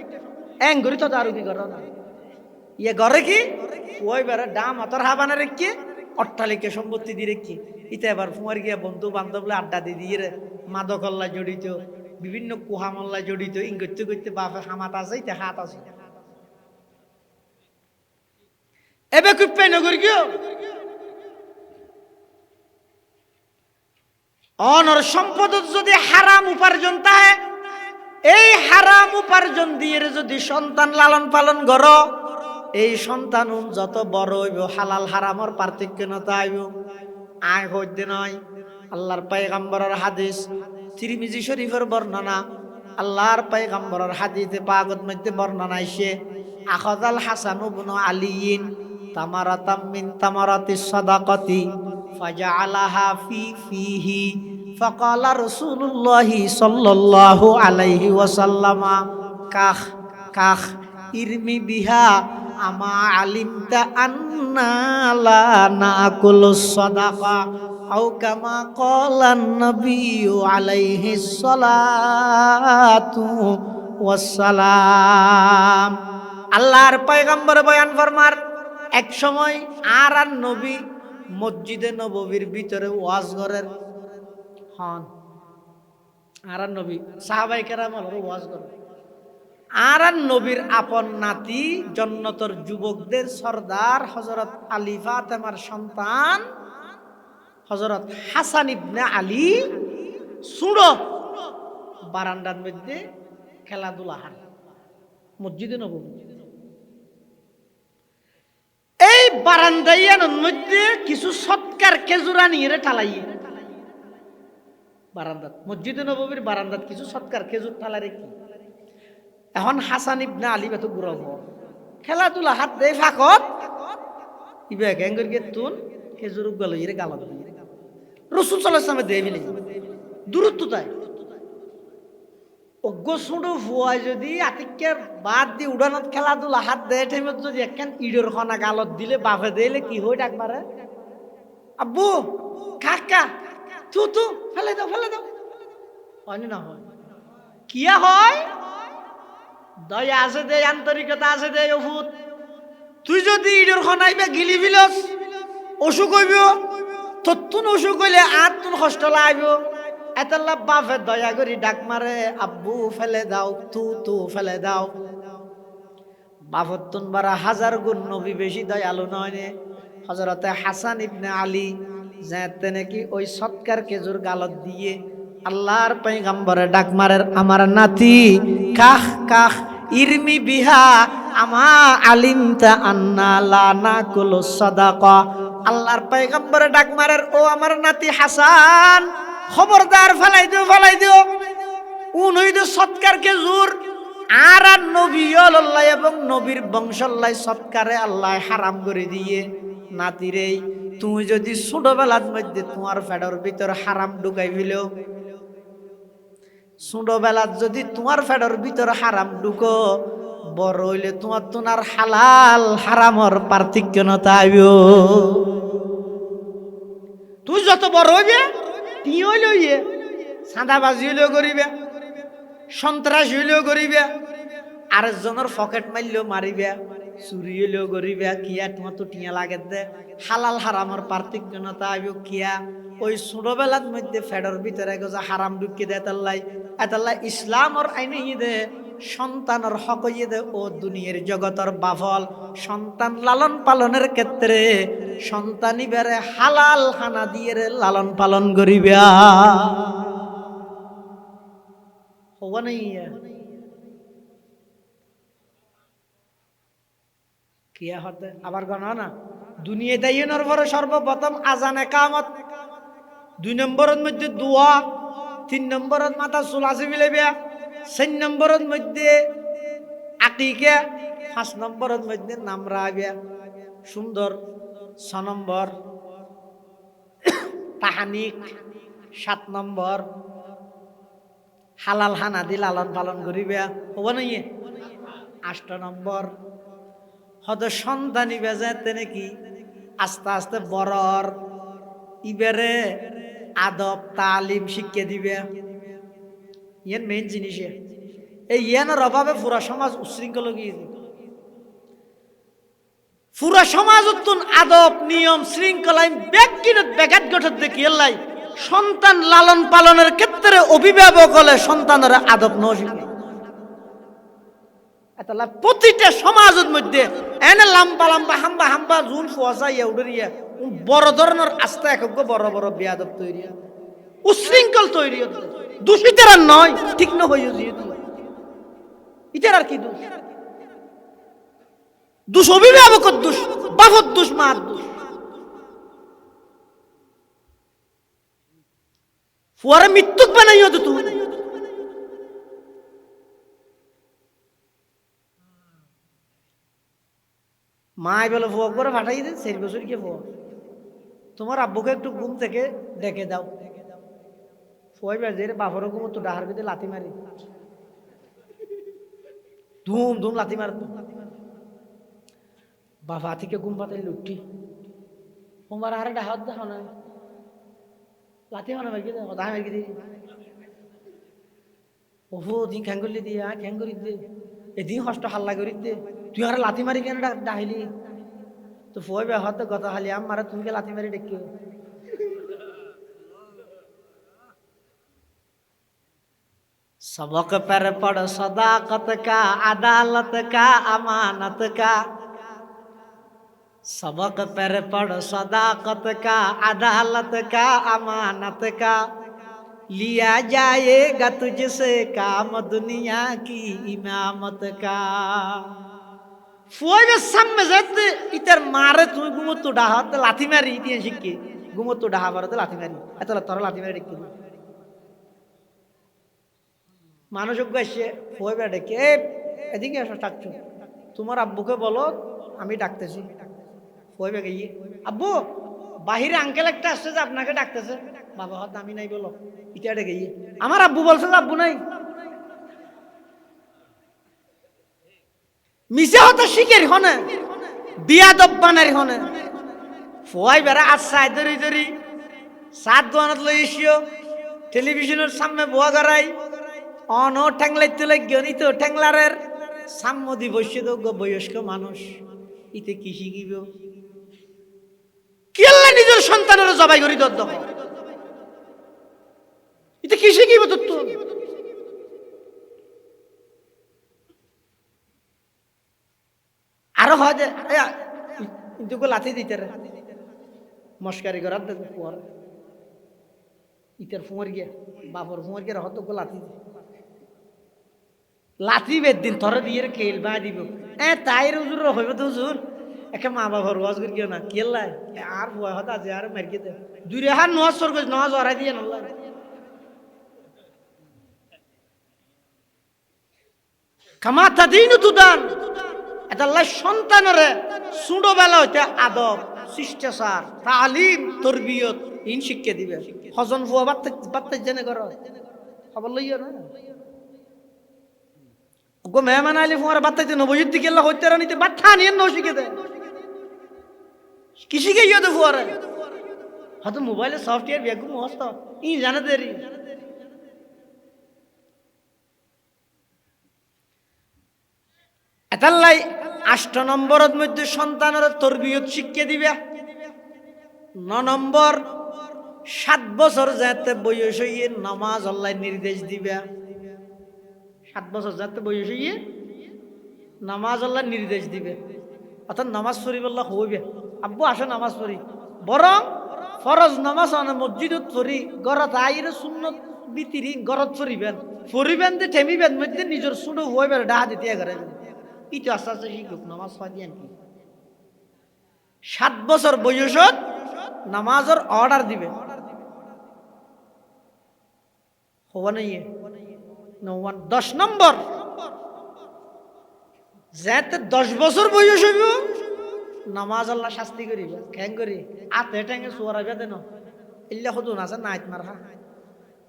এঙ্গরি তো দারু কি করো না ইয়ে ঘরে কি ওই বেড়ে ডাম অতর হাবানা রেখে অট্টালিকা সম্পত্তি দিয়ে রেখে ইতে এবার ফুয়ার গিয়া বন্ধু বান্ধবলে আড্ডা দিয়ে রে মাদকল্লা জড়িত বিভিন্ন কুহামল্লা জড়িত ইং করতে করতে বাপে হামাত আছে ইতে হাত আছে এবে কুপ্পে নগর গিয়ে অনর সম্পদ যদি হারাম উপার্জন তাহে এই হারাম উপার্জন দিয়ে যদি সন্তান লালন পালন করো এই সন্তান যত বড় হইব হালাল হারামর পার্থক্য নতা আইব আয় হইতে নয়। আল্লাহর পয়গম্বরের হাদিস তিরমিজি শরীফের বর্ণনা, আল্লাহর পয়গম্বরের হাদিসে পাকত মধ্যে বর্ণনা আইছে আখাযাল হাসান ইবনে আলিয়িন তামারাতাম মিন তামারাতিস সাদাকাতি ফাজআলাহা ফিহি ফাকালা রাসূলুল্লাহি সাল্লাল্লাহু আলাইহি ওয়াসাল্লাম কাখ কাখ ইরমি বিহা আমা আলিমতা আন্না লা নাকুলুস সাদাকা আও কামা ক্বালান নবিয়্যু আলাইহিস সালাতু ওয়াসসালাম। আল্লাহর পয়গম্বর বয়ান ফরমার এক সময় আর নবী মসজিদে নববীর ভিতরে ওয়াজ করেন হন আর নবী সাহাবায়ে কেরাম ওয়াজ করেন আর নবীর আপন নাতি জান্নাতের যুবকদের সরদার হযরত আলী ফাতেমার সন্তান হযরত হাসান ইবনে আলী সুড়ো বারান্দার মধ্যে খেলাধুলা হান মসজিদে নববী। এই বারান্দাইয়ানোর মধ্যে কিছু সৎকার খেজুরা নিয়ে ঠালাইয়ে বারান্দাত মসজিদে নববীর বারান্দাত কিছু সৎকার খেজুর ঠালা রেখে এখন হাসান ইবনে আলী বেত গুরব খেলাধুলা হাত দেয় ফাঁকত ইবে গ্যাঙ্গর গে তুন খেজুর গেল ইরে গালত দিয়ে রাসূল সাল্লাল্লাহু আলাইহি ওয়াসাল্লাম দেয় বিলি দূরত্ব তাই অজ্ঞ সুডো ফুয়াই যদি আতিকের বাদ দি উড়ানত খেলাধুলা হাত দেয় টাইমত যদি একখান ইডর খনা গালত দিলে বাফে দিলে কি হয় ডাকবারে আব্বু কাকা তু তু ফেলে দাও হয় না হয় কিয়া হয় দয়া আছে দে আন্তরিকতা আছে দে ওফুত তুই যদি ইডর খনাইবে গিলি বিলস অসুখ হইব তত্তুন অসুখ হইলে আর তুন কষ্ট লাগব এতলা বাপে দয়া করি ডাক মারে আব্বু ফেলে দাও তু ফেলে দাও বাপত তুন বারা 1000 গুণ নবী বেশি দয়ালু নয় নে হযরতে হাসান ইবনে আলী যাতে নাকি ওই সৎকার খেজুর গালত দিয়ে আল্লাহর পয়গম্বরে ডাক মারের আমার নাতি কাহ কাহ ইরমি বিহা আমা আলিমতা আন্না লা নাকুলুস সাদাকা। আল্লাহর পয়গম্বরে ডাক মারের ও আমার নাতি হাসান খবরদার ফেলাই দিও উনই তো সৎকার খেজুর আর নবী আল্লাহ এবং নবীর বংশল্লাই সৎকারে আল্লাহ হারাম করে দিয়ে নাতিরে তুমি যদি ছোটবেলার মধ্যে তোমার ফেডর ভিতর হারাম ঢুকাই ফেলো ছোটবেলার যদি তোমার ফেডর ভিতর হারাম ঢুকো বড় হইলে তোমার হালাল হারামর পার্থক্য নতাইব তুই যত বড় হইবে তুই হইলে সাদাবাজি হইলেও করিবে সন্ত্রাস হইলেও করিবে আরেকজনের পকেট মারলেও মারিবে চুরি হইলেও করিবে কিয়া তোমার তো টিয়া লাগে দে হালাল হারামর পার্থক্য নতাইব কিয়া ওই ছোটবেলার মধ্যে ফেডর ভিতরে গজা হারাম ঢুকিয়ে দেয় এতাল্লাই ইসলামর আইনে দে সন্তানের হক দে ও দুনিয়ার জগতের বাফল সন্তান লালন পালনের ক্ষেত্রে সন্তানি বেড়ে হালাল খানা দিয়ে লালন পালন করিবে হওয়া নাই কিয়া হতে আবার গণা না দুনিয়া দাইনের পরে সর্বপ্রথম আজান একামত 2 নম্বরের মধ্যে দোয়া 3 নম্বরের মাথা চুলাচি মিলাইবে 4 নম্বরের মধ্যে আকিকা 5 নম্বরের মধ্যে নাম রাখবে সুন্দর 6 নম্বর তাহানিক 7 নম্বর হালাল হানা দি লালন পালন করিবে হবো নাই 8 নম্বর হয়তো সন্তানি বেজাতে নাকি আস্তে আস্তে বড়র ইবারে আদব তালিম শিক্ষা দিবে, ইয়ান মেইন জিনিস। এই ইয়ানোর অভাবে পুরা সমাজ উশৃঙ্খল গিয়েছে। পুরা সমাজ উত্তুন আদব নিয়ম শৃঙ্খলায় ব্যক্তিগত ব্যাঘাত ঘটত দেখি এলাই সন্তান লালন পালনের ক্ষেত্রে অভিভাবক হলে সন্তানের আদব নশিখে। এতলা প্রতিটা সমাজের মধ্যে এনে লাম্বা লাম্বা হাম্বা হাম্বা জুন ফুয়াশা ইয়া উড়িয়া বড় ধরনের আস্থা একজ্ঞ বড় বড় বেয়াদব তৈরি, উশৃঙ্খল তৈরি হচ্ছে। দোষীদের আর নয়, ঠিক না হইয়া যেহেতু ইটার আর কি দোষ? দোষ অভিভাবকের দোষ, বাপর দোষ, মার দোষ। ফুয়ারে মৃত্যুক বানাইও তো তুই। মাই বলে ফুয়া করে ফাটাই দে, 4 বছর কে ফুয়া তোমার আব্বুকে একটু ঘুম থেকে ডেকে দাও। ফুয়াই বাজে বাপর ঘুম তো ডাহার ভিতরে লাথি মারি, ধুম ধুম লাথি মার। বাবা থেকে ঘুম পাতাই লুটি তোমার আরে ডাহাত দেখো না, লাথি মানা মার্কি দে, দাহ মার্কি দি। ওহো দিন খ্যাং করলি দিয়া খ্যাং করি দে, এদিন হষ্ট হাল্লা করি দে, তুই আর লাথি মারি কেন ডাহিলি? তো ফুয়াই বে হয়তো কথা খালি আমার তুমি কে লাথি মারি ডেকে। सबक पर पढ़ सदाकत का, अदालत का, अमानत का। सबक पर पढ़ सदाकत का, अदालत का, अमानत का। लिया जाएगा तुझसे काम दुनिया की इमामत का। ফুয়াইবে সামনে যেতে ইতার মারে তুমি গুমতো ডাহাতে লাথি মারি দিয়ে শিখি, গুমতো ডাহা বারতে লাথি মারি, এত তোর লাথি মারি ডেকে মানুষ এসে ফুয়াইবে ডেকে এদিকে আসো চাচ্ছ, তোমার আব্বুকে বলো আমি ডাকতেছি। ফুয়াইবে গিয়ে আব্বু বাহিরে আঙ্কেল একটা আসছে যে আপনাকে ডাকতেছে। বাবা হয়তো আমি নাই বলো, ইটা ডেকে গিয়ে আমার আব্বু বলছে যে আব্বু নাই। মিশে হতো শিখের হনে বিয়াদব বানার হনে ফুয়াই বেড়া আচ্ছা ধরি ধরি সাত দোয়ানত লই এসিও টেলিভিশনের সামনে বোয়া গড়াই অন ঠ্যাংলাই তুলে গণিত ঠ্যাংলারের সাম্যদি বসে তো বয়স্ক মানুষ ইতে কি শিখিব? কি আল্লাহ নিজের সন্তানের জবাই করি দদ্দ ইতে কি শিখিব? তো আরো হয় যে কিন্তু লাথি দিতে রে মস্কারি করার দেখ পর ইতার ফুঁয়ার গিয়া বাপর ফুঁয়ার গিয়ে হত লাথি লাথি বেদ দিন থরে দিয়ে কেল বা দিব তাই হুজুর হইব তো হুজুর একে মা বাবার ওয়াজ করি কেউ না কেল্লাই আর ফুয়া হতা আছে আর মার্কে দে 2 রেহার নজ সর গজ নজ হরাই দিয়ে নল্লা কামাতা দিন তুদান এটা আল্লাহ সন্তানরে ছোটবেলা হইতে আদব শিষ্টাচার তালিম তরবিয়ত ইন শিক্ষা দিবে। হজন ফুয়া বাত্তে জেনে করো খবর লইও না গো মেহমান আইলে ফুয়ার বাত্তাইতে নবজিৎ দিকে আল্লাহ হইতে রানিতে বাত্তা নিয়ে ন শিখে দে কি শিখে ইয়ে দে ফুয়ারে হয়তো মোবাইলে সফটওয়্যার বেগু মস্ত ই জানে দেরি এতাল্লাই 8 নম্বরের মধ্যে সন্তানের তরবিয়ত শিক্ষা দিবে। 9 নম্বর 7 বছর যাতে বয়স হইয়ে নামাজ আল্লাহ নির্দেশ দিবে। 7 বছর যাতে বয়স হইয়ে নামাজ আল্লাহ নির্দেশ দিবে অর্থাৎ নামাজ পড়িব আল্লাহ হইবে আব্বু আসো নামাজ পড়ি বরং ফরজ নামাজ আনে মসজিদত পড়ি গরত আইরে সুন্নত বিতিরি গরত পড়িবেন পড়িবেন যে ঠেমিবেন মধ্যে নিজের সুডো হইবে ডাহা দিতে করে ইতো আস্তে আস্তে শিখুক নামাজ পড়া দিয়েন কি 7 বছর বয়সত নামাজের অর্ডার দিবে হওয়া নাই 10 নম্বর যাতে 10 বছর বয়স হইব নামাজ আল্লাহ শাস্তি করিবে কেন করি আতে ঠেঙ্গে সোয়ারাবে দেন ইল্লা হদুন আছে নাইত মারহা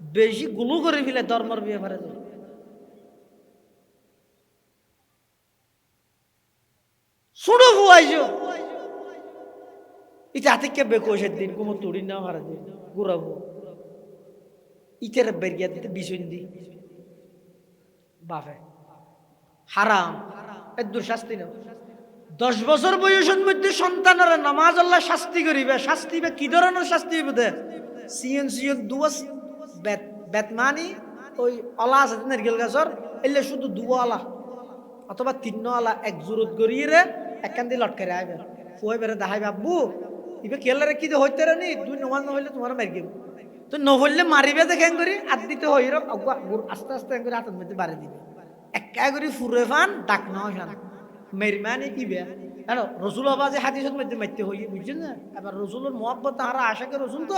বেশি গুলু করে ফেলে ধর্মর বিয়ে পারে শুনো হুয়াইছো ইটা হাতিকে বেকোষের দিন কুমো তুড়ি না হারা দিন ঘুরাবো ইটের বেরিয়া দিতে বিছুন দি বাফে হারাম এর দুঃশাস্তি না 10 বছর বয়সের মধ্যে সন্তানের নামাজ আল্লাহ শাস্তি করিবে শাস্তি বা কি ধরনের শাস্তি হইবে দে সিএন সিএন দুয়াস বেতমানি ওই অলা আছে নারকেল গাছর এলে শুধু দুয়ালা অথবা তিনওয়ালা এক জুরত গড়িয়ে রে একখান দিয়ে লটকে আইবে ফুয়ে বেড়ে দেখাইবে আব্বু ইবে কেলারে কি হইতে রে নি তুই নমাজ নহইলে তোমার মারি গেব তো নহইলে মারিবে দেখেন করি আদ দিতে হইর আস্তে আস্তে করে হাতের মধ্যে বাড়ি দিবে একা করে ফুরে ফান ডাক নয় ফান মেরমানি ইবে হ্যালো রসুল আবাজে হাদিসের মধ্যে মারতে হই বুঝছেন না এবার রসুলের মহব্বত তাহারা আশাকে রসুল তো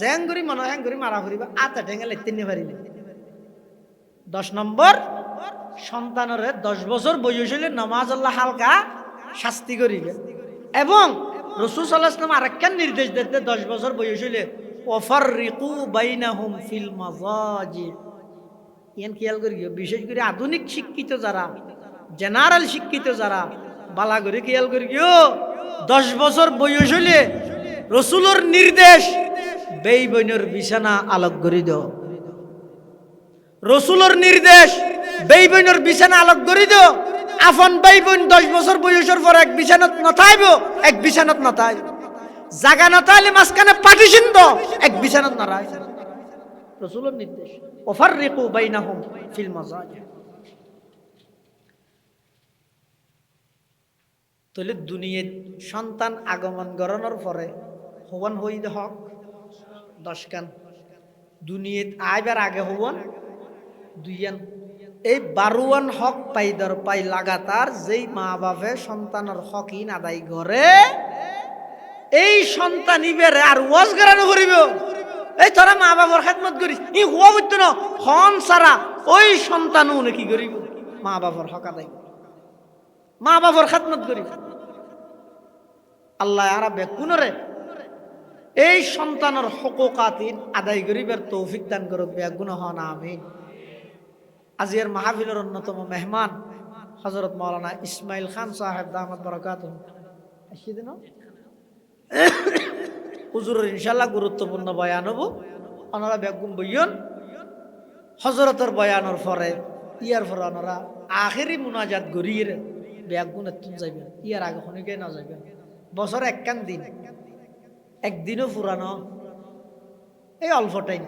জ্যাং করি মনে হ্যাং করি মারা করিবা আতা ঠেঙ্গে লেখতে নিয়ে পারিলে 10 নম্বর সন্তানের 10 বছর বয়স হইলে নামাজ আল্লাহ হালকা শাস্তি করিবে এবং রাসূল সাল্লাল্লাহু আলাইহি ওয়াসাল্লাম আরেকটা নির্দেশ দিতে 10 বছর বয়স হইলে ওয়াফাররিকু বাইনাহুম ফিল মাযাজি ইয়ান খেয়াল করিও বিশেষ করে আধুনিক শিক্ষিত যারা জেনারেল শিক্ষিত যারা বালা করে খেয়াল করিও 10 বছর বয়স হইলে রাসূলের নির্দেশ বেই বইনের বিছানা আলোক করে দাও রসুলের নির্দেশ বেই বইনের বিছানা আলোক করে দিও আফন বেই বোন 10 বছর বয়সের পর এক বিছানাত নথাইব এক বিছানাত নথাইব জায়গা নথাইলে মাঝখানে পার্টিশন দাও এক বিছানাত নরাই রসুলের নির্দেশ ওয়াফাররিকু বাইনাহুম ফিল মাযাজি তাহলে দুনিয়ার সন্তান আগমন গড়ানোর পরে হওয়ান হই হক 10 কান দুনিয়াত আইবার আগে হওয়ান দুইয়ান এই 12 হক পাইদার পাই লাগাতার যেই মা বাপে সন্তানের হকিন আদায় করে এই সন্তান ইবেরে আর ওয়াজ করানো করিব এই তোরা মা বাবার খেদমত করিস ই হুয়া হইতো না হন সারা ওই সন্তানও নাকি করিব মা বাবার হক আদায় মা বাবার খেদমত করিব আল্লাহ আরাবে কোনরে এই সন্তানের হকুকাতিন আদায় করিবার তৌফিক দান করুক বেগুনা হন আমিন আজিয়ার মাহফিলের অন্যতম মেহমান হযরত মাওলানা ইসমাইল খান সাহেব দামাত বরকাতুহু আসিদিন হুজুরের ইনশাআল্লাহ গুরুত্বপূর্ণ বয়ান হবো ওনারা বেগুন বইয়ন হযরতের বয়ানের পরে ইয়ার পরে ওনারা আখেরি মুনাজাত গড়িয়ে বেগুন এতুন যাইবেন ইয়ার আগে খনিকে না যাইবেন বছর একখান দিন একদিনও ফুরানো এই অল্প টাইম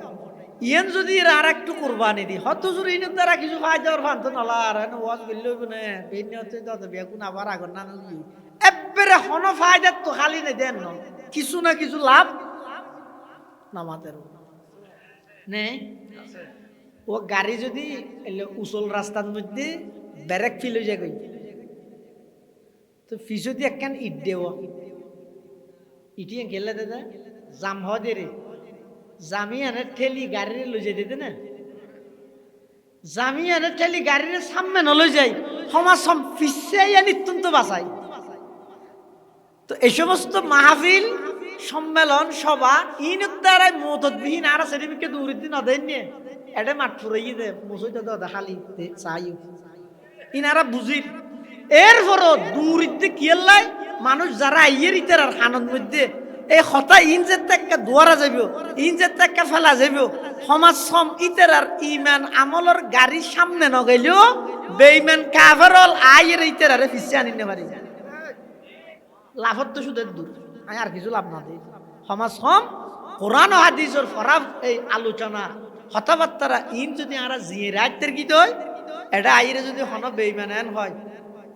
ইয়ান যদি আর একটু কুরবানি দি হত হুজুর ইনের দ্বারা কিছু ফায়দার ফান্ত নলা আর ওয়াজ বললে হইব না বেনি হতে তো বেগুন আবার আগর না এবারে হন ফায়দা তো খালি না দেন না কিছু না কিছু লাভ নামাতের নে ও গাড়ি যদি উসল রাস্তার মধ্যে ব্যারেক ফিল হয়ে যায় তো ফিসদি একখান ইট দেও ইটিয়ে গেলে দাদা জাম হওয়া দে রে জামিয়ানের ঠেলি গাড়িরে লই যাই দিতে না জামিয়ানের ঠেলি গাড়িরে সামনে নলই যাই সমাজ ফিসাই নিত্যন্ত বাঁচাই তো এই সমস্ত মাহফিল সম্মেলন সভা ইনের দ্বারাই মতবিহীন আর সার্টিফিকেট উড়িতে না দেন নিয়ে এটা মাঠ ফুরাইয়ে দে মুসইতে দাদা খালি চাই ইনারা বুঝির এরপরও দূরিতে কিয়াল্লাই মানুষ যারা আইয়ের ইতার আর খানের মধ্যে এই হতা ইনজের থেকে দুয়ারা যাব ইনজের থেকে ফেলা যাব সমাজ সম ইতার আর ইমান আমলের গাড়ি সামনে নগাইলেও বেঈমান কাফেরল আইয়ের ইতার আরে পিছে আনিতে পারি লাভত তো শুধু দূর আমি আর কিছু লাভ না দিই সমাজ সম কোরআন ও হাদিসের ফরাফ এই আলোচনা কথাবার্তারা ইন যদি আরা জিয়ে রাতের কি হয় এটা আইরে যদি হন বেঈমান এন হয়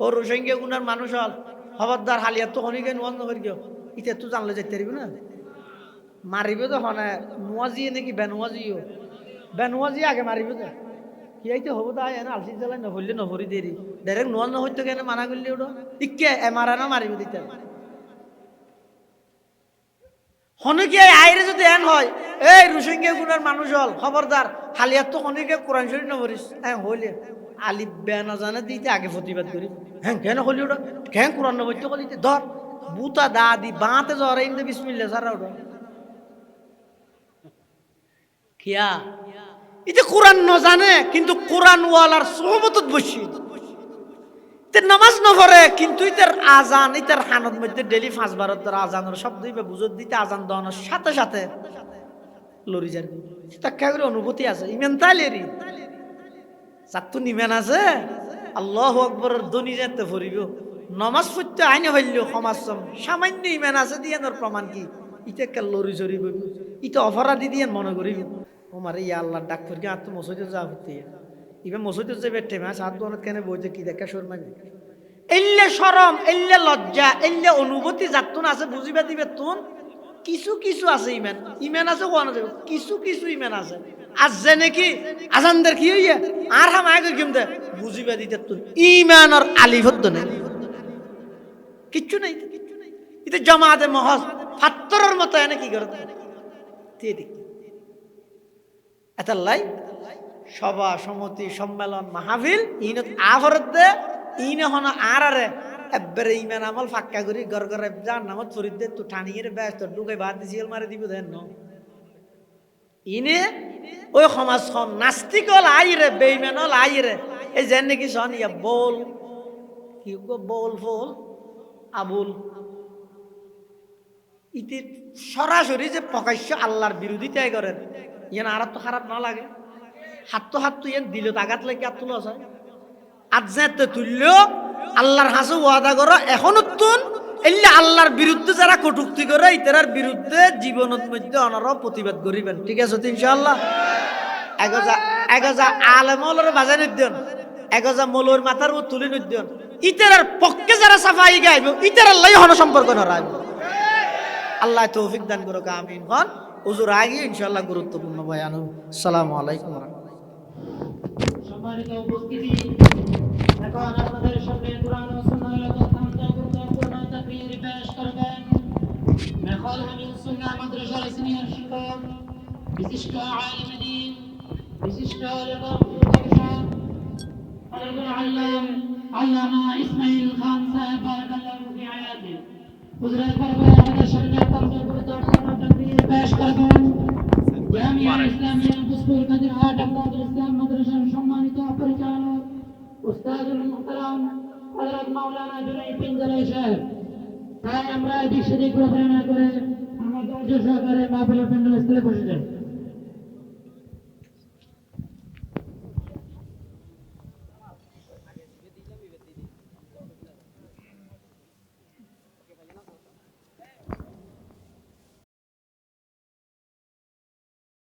ও রোসঙ্গে গুনার মানুষ হল খবরদার হালিয়া তো হনিকে নোয়াজ নকরি কেউ ইটা তো জানলে যাইতে পারবি না মারিবে তো হনে নোয়াজিয়ে নাকি বেনোয়াজিও বেনোয়াজি আগে মারিবে তো কি আইতে হবো তাই এনে আলসি জ্বালাই নহরলে নহরি দেরি ডাইরেক্ট নোয়াজ নহরতো কেন মানা করলে ওটা ইকে এমারা না মারিবে দিতে হনিকে আইরে যদি এন হয় এই রোসঙ্গে গুনার মানুষ হল খবরদার হালিয়া তো হনিকে কোরআন শরীফ নবরিস হ্যাঁ হইলে আলিফ বে না জানে দিতে আগে প্রতিবাদ করি হ্যাঁ কেন হলি ওটা কেন কোরআন নবইতে কলিতে ধর বুতা দাদি বাঁতে জ্বর ইন্দে বিসমিল্লাহ সারা ওটা কিয়া এটা কোরআন ন জানে কিন্তু কোরআন ওয়ালার সোহবতত বসি তে নামাজ ন পড়ে কিন্তু ইতার আজান ইতার হানত মধ্যে ডেলি 5 বারের ধরে আজানের শব্দ দিবে বুঝত দিতে আজান দেওয়ানোর সাথে সাথে লরি যার তাকে করে অনুভূতি আছে ইমান তাইলেরি চাত্তু নিমেন আছে আল্লাহু আকবরের ধ্বনি যেতে ফুরিব নমাজ পড়তে আইনে হইল সমাজ সামান্য ইমান আছে দিয়ে প্রমাণ কি ইটা কে লরি চড়ি বইব ইটা অপরাধী দিয়ে মনে করিব আমার ইয়া আল্লাহ ডাক করি আর তো মসজিদে যা হতে ইবে মসজিদে যাবে টেমা সাত দোকানত কেন বইতে কি দেখা শর্মা এল্লে শরম এল্লে লজ্জা এল্লে অনুভূতি যাতুন আছে বুঝিবা দিবে তুন কিছু কিছু আছে ইমান ইমান আছে কোন আছে কিছু কিছু ইমান আছে আজ যে নাকি আজানদের কি হইয়া আর হাম আগে কিমতে বুঝিবা দিতে তুন ইমানর আলিফত নেই কিচ্ছু নাই এটা জামাতে মহজ ফাত্তরের মতো এনে কি করে ঠিক এতাল্লাই সভা সমিতি সম্মেলন মাহফিল ইনত আফরত দে ইনে হন আরে এবারে ইমান আমল ফাক্কা করি গর গর জান নামত ফরিদ দে তো ঠানিয়ে ব্যস্ত ঢুকে বাদ দিছিল মারে দিব দেন ন ইনে ওই সমাজখন নাস্তিক হল আইরে বেঈমান হল আইরে এই যেন নাকি সন ইয়া বল কি গো বল ফল আবুল ইতি সরাসরি যে প্রকাশ্য আল্লাহর বিরোধিতাই করেন ইয়ান আর তো খারাপ না লাগে হাত তো ইয়ান দিল আঘাত লাগে আর তুলো আছে আজ যেতে তুললেও আল্লাহর হাসু ওয়াদা করো এখনো তুন এলে আল্লাহর বিরুদ্ধে যারা কটুক্তি করে ইতার বিরুদ্ধে জীবনের মধ্যে অনারা প্রতিবাদ করিবেন ঠিক আছে তো ইনশাআল্লাহ এগজা আলেমলের বাজার নিদ্যন এগজা মৌলর মাথার উপর তুলে নিদ্যন ইতার পক্ষে যারা সাফাই গাইব ইতার আল্লাহ হন সম্পর্ক নরাইব আল্লাহ তৌফিক দান করুক আমিন হন হুজুর আগে ইনশাআল্লাহ গুরুত্বপূর্ণ বয়ান আসসালামু আলাইকুম সম্মানিত উপস্থিতি এখন আপনাদের সামনে কুরআন ও সুন্নাহর অত্যন্ত গুরুত্বপূর্ণ তাকরীর পেশ করবেন মেখল হামিদ সুন্নাহ মাদ্রাসার সিনিয়র শিক্ষক বিশিষ্ট আলিম দ্বীন বিশিষ্ট আল্লামা ইসমাইল খান সাহেব বারাকাল্লাহু ফি হায়াতিহি হুজুরের পরবে আমাদের সামনে অত্যন্ত গুরুত্বপূর্ণ তাকরীর পেশ করবেন জামিয়া ইসলামিয়া বুসপুর কাদিরহাট আব্দুল ইসলাম মাদ্রাসার সম্মানিত পরিচালক উস্তাদুল মুহতারাম হযরত মাওলানা জুনাইদ বিন জালাল সাহেব তাই আমরা এই বিষয়ে ঘোষণা করে আমাদের সহকারে মাহফিলের প্যান্ডেল স্থলে বসে যাই।